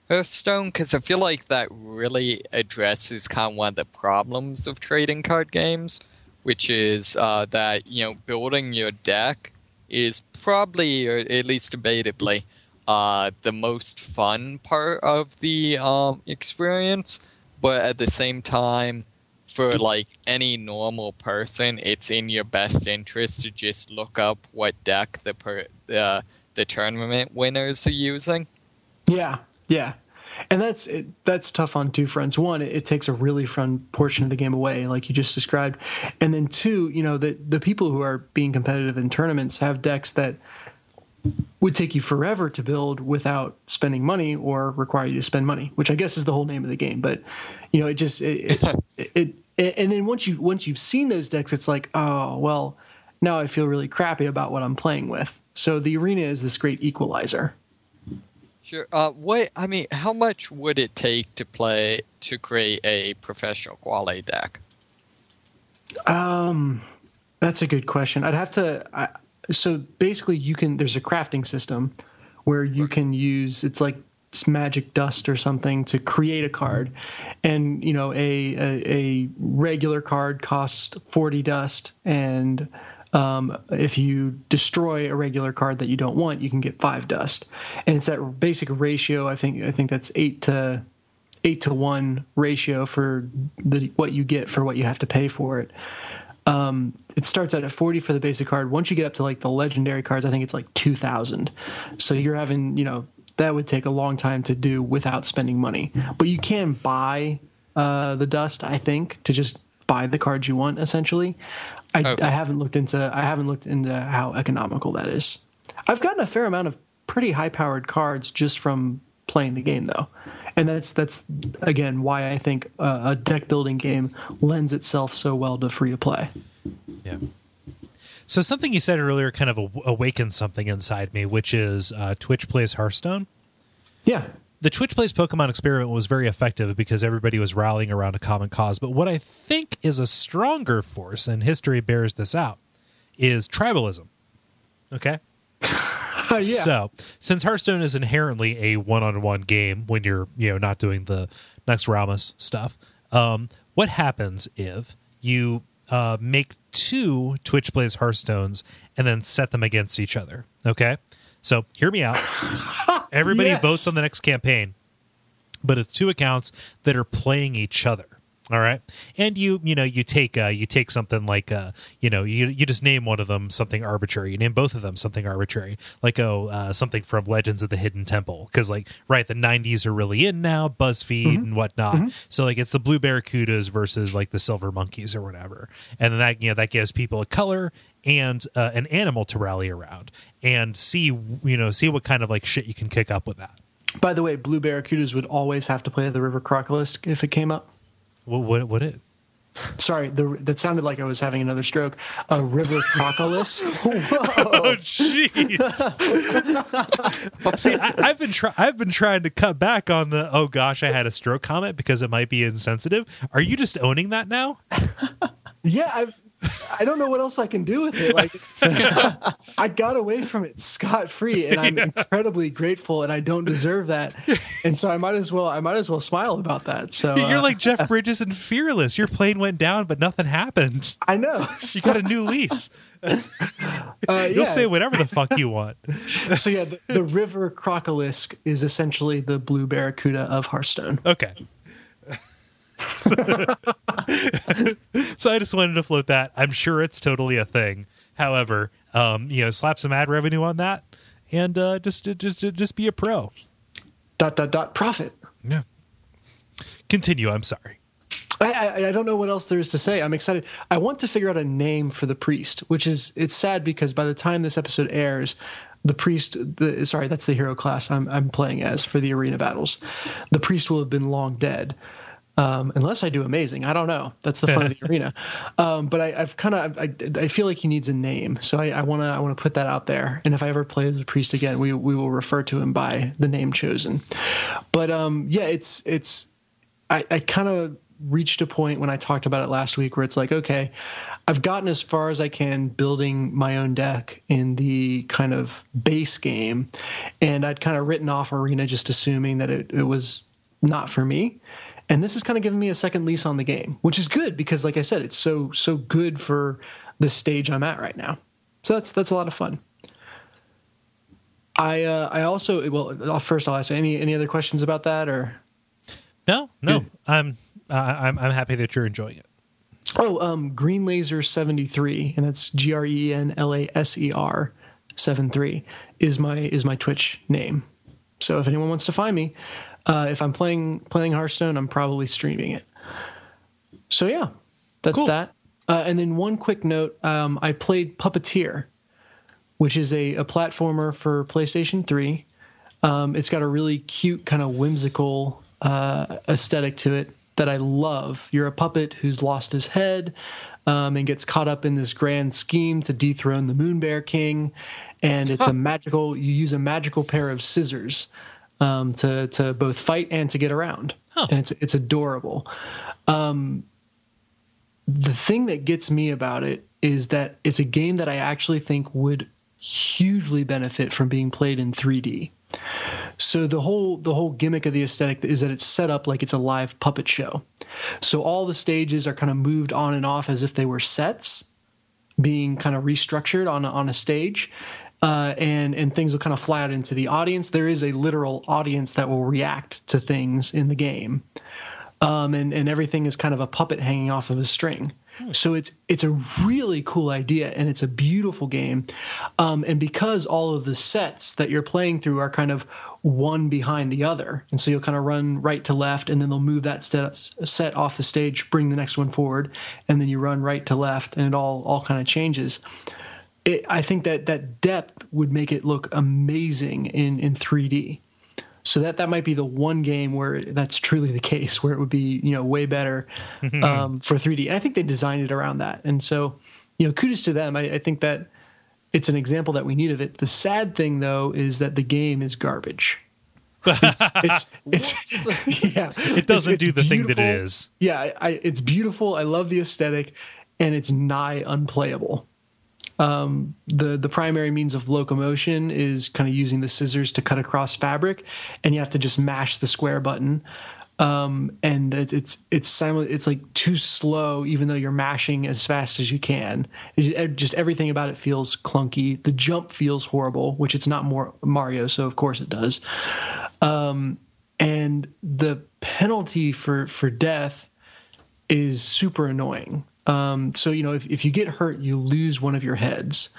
Hearthstone, because I feel like that really addresses kind of one of the problems of trading card games, which is that building your deck is probably, or at least debatably, the most fun part of the experience, but at the same time, for like any normal person, it's in your best interest to just look up what deck the tournament winners are using. Yeah. And that's tough on two fronts. One, it takes a really fun portion of the game away, like you just described. And then two, the people who are being competitive in tournaments have decks that would take you forever to build without spending money or require you to spend money, which I guess is the whole name of the game. But and then once you've seen those decks, it's like, oh well, now I feel really crappy about what I'm playing with. So the arena is this great equalizer. Sure. How much would it take to create a professional quality deck? That's a good question. I'd have to. So basically, there's a crafting system where you can use, it's like magic dust or something to create a card, and a regular card costs 40 dust, and if you destroy a regular card that you don't want, you can get 5 dust, and it's that basic ratio. I think that's 8 to 1 ratio for what you get for what you have to pay for it. It starts out at 40 for the basic card. Once you get up to like the legendary cards, I think it's like 2,000. So you're having, that would take a long time to do without spending money. But you can buy the dust, I think, to just buy the cards you want. Essentially, I haven't looked into how economical that is. I've gotten a fair amount of pretty high powered cards just from playing the game, though. And that's again why I think a deck building game lends itself so well to free to play. Yeah. So something you said earlier kind of awakened something inside me, which is Twitch Plays Hearthstone. Yeah. The Twitch Plays Pokemon experiment was very effective because everybody was rallying around a common cause. But what I think is a stronger force, and history bears this out, is tribalism. Okay? Yeah. So, since Hearthstone is inherently a one-on-one game when you're, not doing the Naxxramas stuff, what happens if you make 2 Twitch Plays Hearthstones and then set them against each other? Okay? So, hear me out. Everybody votes on the next campaign, but it's 2 accounts that are playing each other. All right, and you take something like you just name one of them something arbitrary. You name both of them something arbitrary, like something from Legends of the Hidden Temple, because the 90s are really in now, BuzzFeed and whatnot. Mm-hmm. So it's the blue barracudas versus the silver monkeys or whatever, and then that gives people a color and an animal to rally around and see what kind of shit you can kick up with that. By the way, blue barracudas would always have to play the River Crocolisk if it came up. What it? Sorry, that sounded like I was having another stroke. A River Crocolisk. Oh, jeez. See, I've been trying to cut back on the "oh gosh, I had a stroke" comment because it might be insensitive. Are you just owning that now? Yeah, I don't know what else I can do with it. I got away from it scot-free, and I'm incredibly grateful, and I don't deserve that. And so I might as well smile about that. So you're like Jeff Bridges and Fearless. Your plane went down, but nothing happened. I know. You got a new lease. You'll say whatever the fuck you want. So yeah, the River Crocolisk is essentially the blue barracuda of Hearthstone. Okay. So I just wanted to float that. I'm sure it's totally a thing. However, slap some ad revenue on that, and just be a pro. Profit. Yeah. Continue. I'm sorry. I don't know what else there is to say. I'm excited. I want to figure out a name for the priest, it's sad because by the time this episode airs, the priest, that's the hero class I'm playing as for the arena battles. The priest will have been long dead. Unless I do amazing. I don't know. That's the fun of the arena. But I feel like he needs a name. So I want to put that out there. And if I ever play as a priest again, we will refer to him by the name chosen. But I kind of reached a point when I talked about it last week where it's like, okay, I've gotten as far as I can building my own deck in the kind of base game. And I'd kind of written off arena just assuming that it was not for me. And this has kind of given me a second lease on the game, which is good because, like I said, it's so good for the stage I'm at right now. So that's a lot of fun. I also first I'll ask any other questions about that or no. I'm happy that you're enjoying it. Green Laser 73, and that's GRENLASER 73 is my Twitch name. So if anyone wants to find me. If I'm playing Hearthstone, I'm probably streaming it. So yeah, that's cool. That. And then one quick note, I played Puppeteer, which is a platformer for PlayStation 3. It's got a really cute kind of whimsical aesthetic to it that I love. You're a puppet who's lost his head and gets caught up in this grand scheme to dethrone the Moon Bear King. And it's you use a magical pair of scissors to both fight and to get around. And it's adorable. The thing that gets me about it is that it's a game that I actually think would hugely benefit from being played in 3D. So the whole gimmick of the aesthetic is that it's set up like it's a live puppet show. So all the stages are kind of moved on and off as if they were sets being kind of restructured on a stage. And things will kind of fly out into the audience. There is a literal audience that will react to things in the game. And everything is kind of a puppet hanging off of a string. So it's a really cool idea, and it's a beautiful game. And because all of the sets that you're playing through are kind of one behind the other, and so you'll kind of run right to left, and then they'll move that set off the stage, bring the next one forward, and then you run right to left, and it all kind of changes. I think that depth would make it look amazing in 3D. So that might be the one game where that's truly the case, where it would be way better for 3D. And I think they designed it around that. And so kudos to them. I think that it's an example that we need of it. The sad thing though is that the game is garbage. It's yeah. It doesn't do the thing that it is. Yeah, it's beautiful. I love the aesthetic, and it's nigh unplayable. The primary means of locomotion is kind of using the scissors to cut across fabric, and you have to just mash the square button. And it's like too slow, even though you're mashing as fast as you can. Just everything about it feels clunky. The jump feels horrible, which it's not more Mario, so of course it does. And the penalty for death is super annoying. So if you get hurt, you lose one of your heads,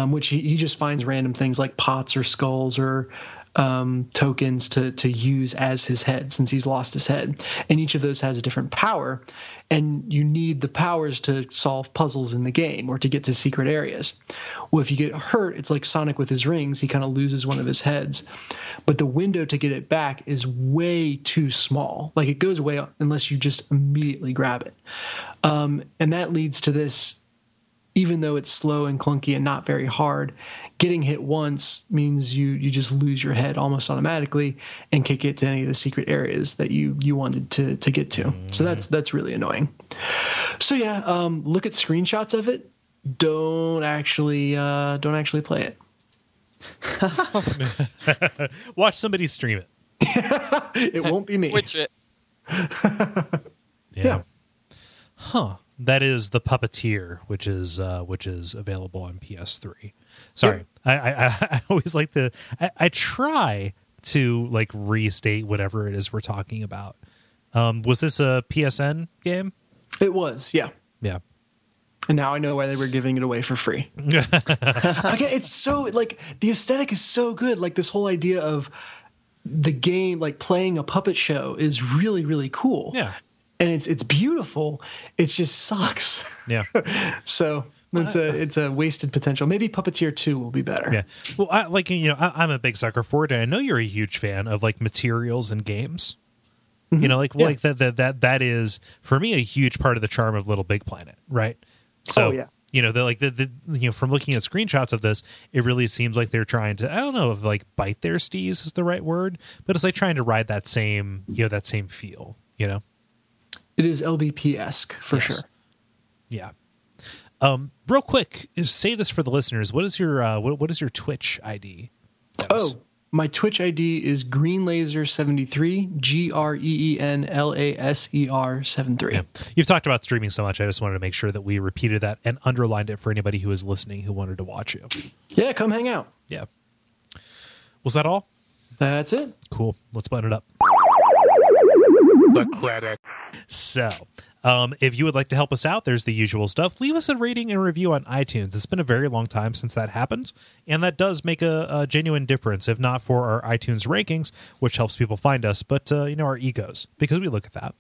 which he just finds random things like pots or skulls or tokens to use as his head, since he's lost his head. And each of those has a different power, and you need the powers to solve puzzles in the game or to get to secret areas. Well, if you get hurt, it's like Sonic with his rings. He kind of loses one of his heads, but the window to get it back is way too small. Like, it goes away unless you just immediately grab it. And that leads to this, even though it's slow and clunky and not very hard, getting hit once means you just lose your head almost automatically and can't get to any of the secret areas that you wanted to get to. So that's really annoying. So yeah, look at screenshots of it. Don't actually play it. Watch somebody stream it. It won't be me. Twitch it. Yeah. Huh. That is the Puppeteer, which is available on PS3. Sorry, I always like to. I try to like restate whatever it is we're talking about. Was this a PSN game? It was, yeah. Yeah. And now I know why they were giving it away for free. Again, it's so like the aesthetic is so good. Like, this whole idea of the game, like playing a puppet show, is really, really cool. Yeah. and it's beautiful. It just sucks. Yeah. So it's a wasted potential. Maybe Puppeteer 2 will be better. Yeah. Well, I'm a big sucker for it, and I know you're a huge fan of like materials and games. Mm-hmm. Like that is for me a huge part of the charm of Little Big Planet, right? So from looking at screenshots of this, it really seems like they're trying to, I don't know if like bite their steez is the right word, but it's like trying to ride that same feel, It is LBP-esque for sure. Yeah. Real quick, say this for the listeners. What is your what is your Twitch ID? My Twitch ID is greenlaser73, GREENLASER73. Yeah. You've talked about streaming so much, I just wanted to make sure that we repeated that and underlined it for anybody who is listening who wanted to watch you. Yeah, come hang out. Yeah. Was that all? That's it. Cool. Let's button it up. So, if you would like to help us out, there's the usual stuff. Leave us a rating and review on iTunes. It's been a very long time since that happened, and that does make a genuine difference, if not for our iTunes rankings, which helps people find us, but our egos, because we look at that.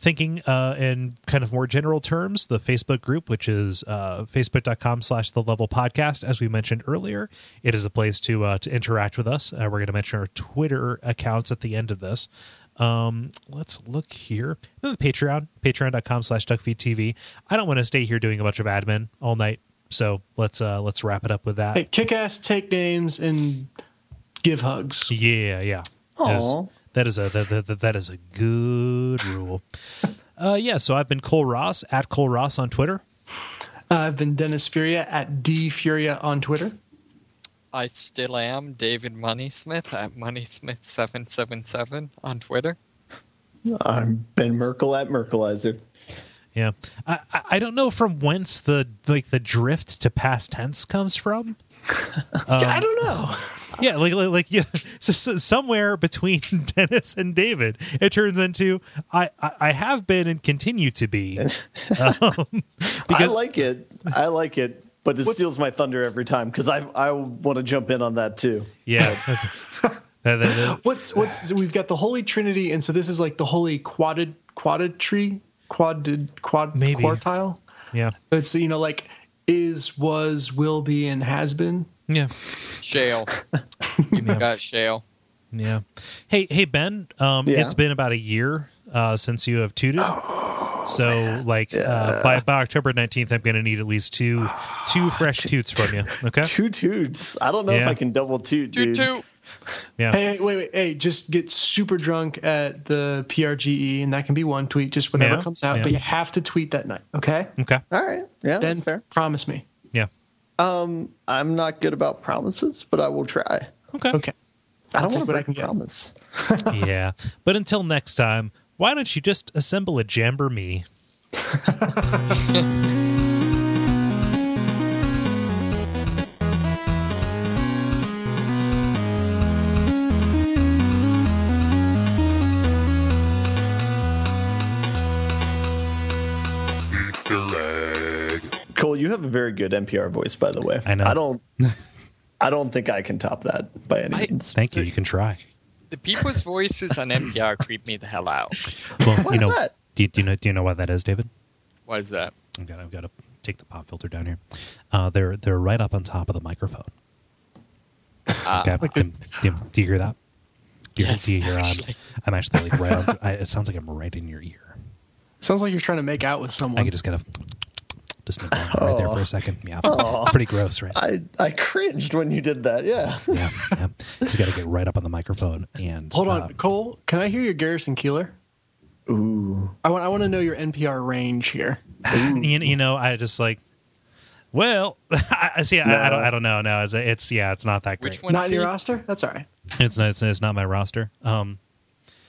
Thinking in kind of more general terms, the Facebook group, which is facebook.com/The Level Podcast, as we mentioned earlier, it is a place to interact with us. We're going to mention our Twitter accounts at the end of this. Let's look here. The patreon.com/Duckfeed.tv. I don't want to stay here doing a bunch of admin all night, so let's wrap it up with that. Hey, kick ass, take names, and give hugs. Yeah. Aww. That is a good rule. So I've been Cole Ross at Cole Ross on Twitter. I've been Dennis Furia at DFuria on Twitter. I still am David Moneysmith at Moneysmith777 on Twitter. I'm Ben Merkel at Merkelizer. Yeah, I don't know from whence the drift to past tense comes from. I don't know. Yeah, so somewhere between Dennis and David, it turns into I have been and continue to be. Because I like it, but it steals my thunder every time because I want to jump in on that too. Yeah. What's we've got the Holy Trinity, and so this is like the Holy quartile. Yeah, it's like is, was, will be, and has been. Yeah. Shale. You forgot shale. Yeah. Hey Ben, it's been about a year since you have tooted. So by October 19th, I'm going to need at least two fresh toots from you. Okay. 2 toots. I don't know if I can double toot, dude. Toot. Yeah. Hey, wait. Hey, just get super drunk at the PRGE, and that can be one tweet, just whenever it comes out. Yeah. But you have to tweet that night. Okay. Okay. All right. Yeah, then that's fair. Promise me. Yeah. I'm not good about promises, but I will try. Okay. I don't want to break a promise. Yeah. But until next time, why don't you just assemble a Jambormee? Cole, you have a very good NPR voice, by the way. I know. I don't think I can top that by any means. Thank you. You can try. The people's voices on NPR creep me the hell out. Well, What's that? Do you know what that is, David? What is that? I've got to take the pop filter down here. They're right up on top of the microphone. Okay. Do you hear that? Do you hear? I'm actually like right on. It sounds like I'm right in your ear. Sounds like you're trying to make out with someone. I could just kind of nip on right there for a second. Yeah, it's pretty gross, right? I cringed when you did that. Yeah. Yeah. Just got to get right up on the microphone and hold on, Cole. Can I hear your Garrison Keillor? Ooh. I want to know your NPR range here. I just like. Well, I see. No. I don't know. No, it's not that great. Which one? Not in your roster? That's all right. It's not my roster.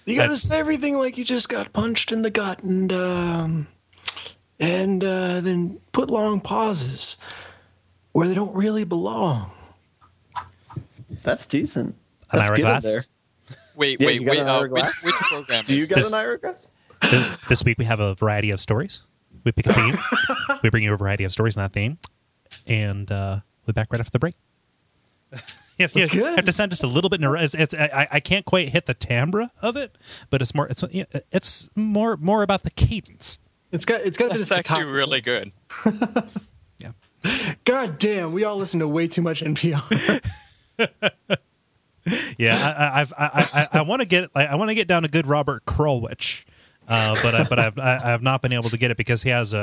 You got to say everything like you just got punched in the gut, and then put long pauses where they don't really belong. That's decent. An That's Ira good Glass? in there. Wait. Which program Do you is got this? an Ira Glass? This week we have a variety of stories. We pick a theme. We bring you a variety of stories in that theme. And we'll be back right after the break. You have to sound just a little bit. I can't quite hit the timbre of it, but it's more about the cadence. It's actually really good. Yeah. God damn, we all listen to way too much NPR. Yeah, I want to get down a good Robert Krulwich. But I have not been able to get it because he has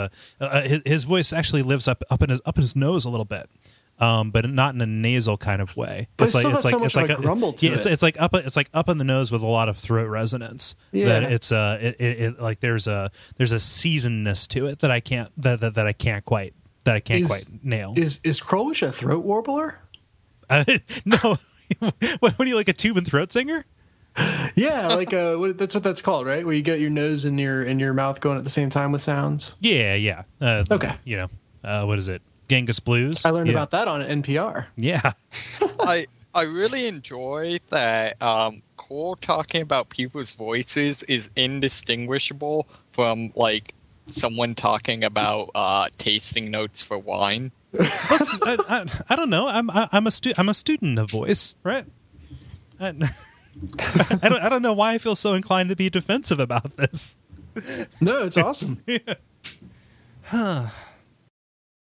his voice actually lives up in his nose a little bit, but not in a nasal kind of way. But it's like a grumble to it. It's like up in the nose with a lot of throat resonance. Yeah, that it's like there's a seasonedness to it that I can't quite nail. Is Krulwich a throat warbler? No. What are you, like a tube and throat singer? Yeah, like that's what that's called, right? Where you get your nose and your mouth going at the same time with sounds. Yeah. Okay. What is it? Genghis Blues. I learned about that on NPR. Yeah. I really enjoy that Kole talking about people's voices is indistinguishable from like someone talking about tasting notes for wine. I don't know. I'm a student of voice, right? I don't know why I feel so inclined to be defensive about this. No, it's awesome. Yeah.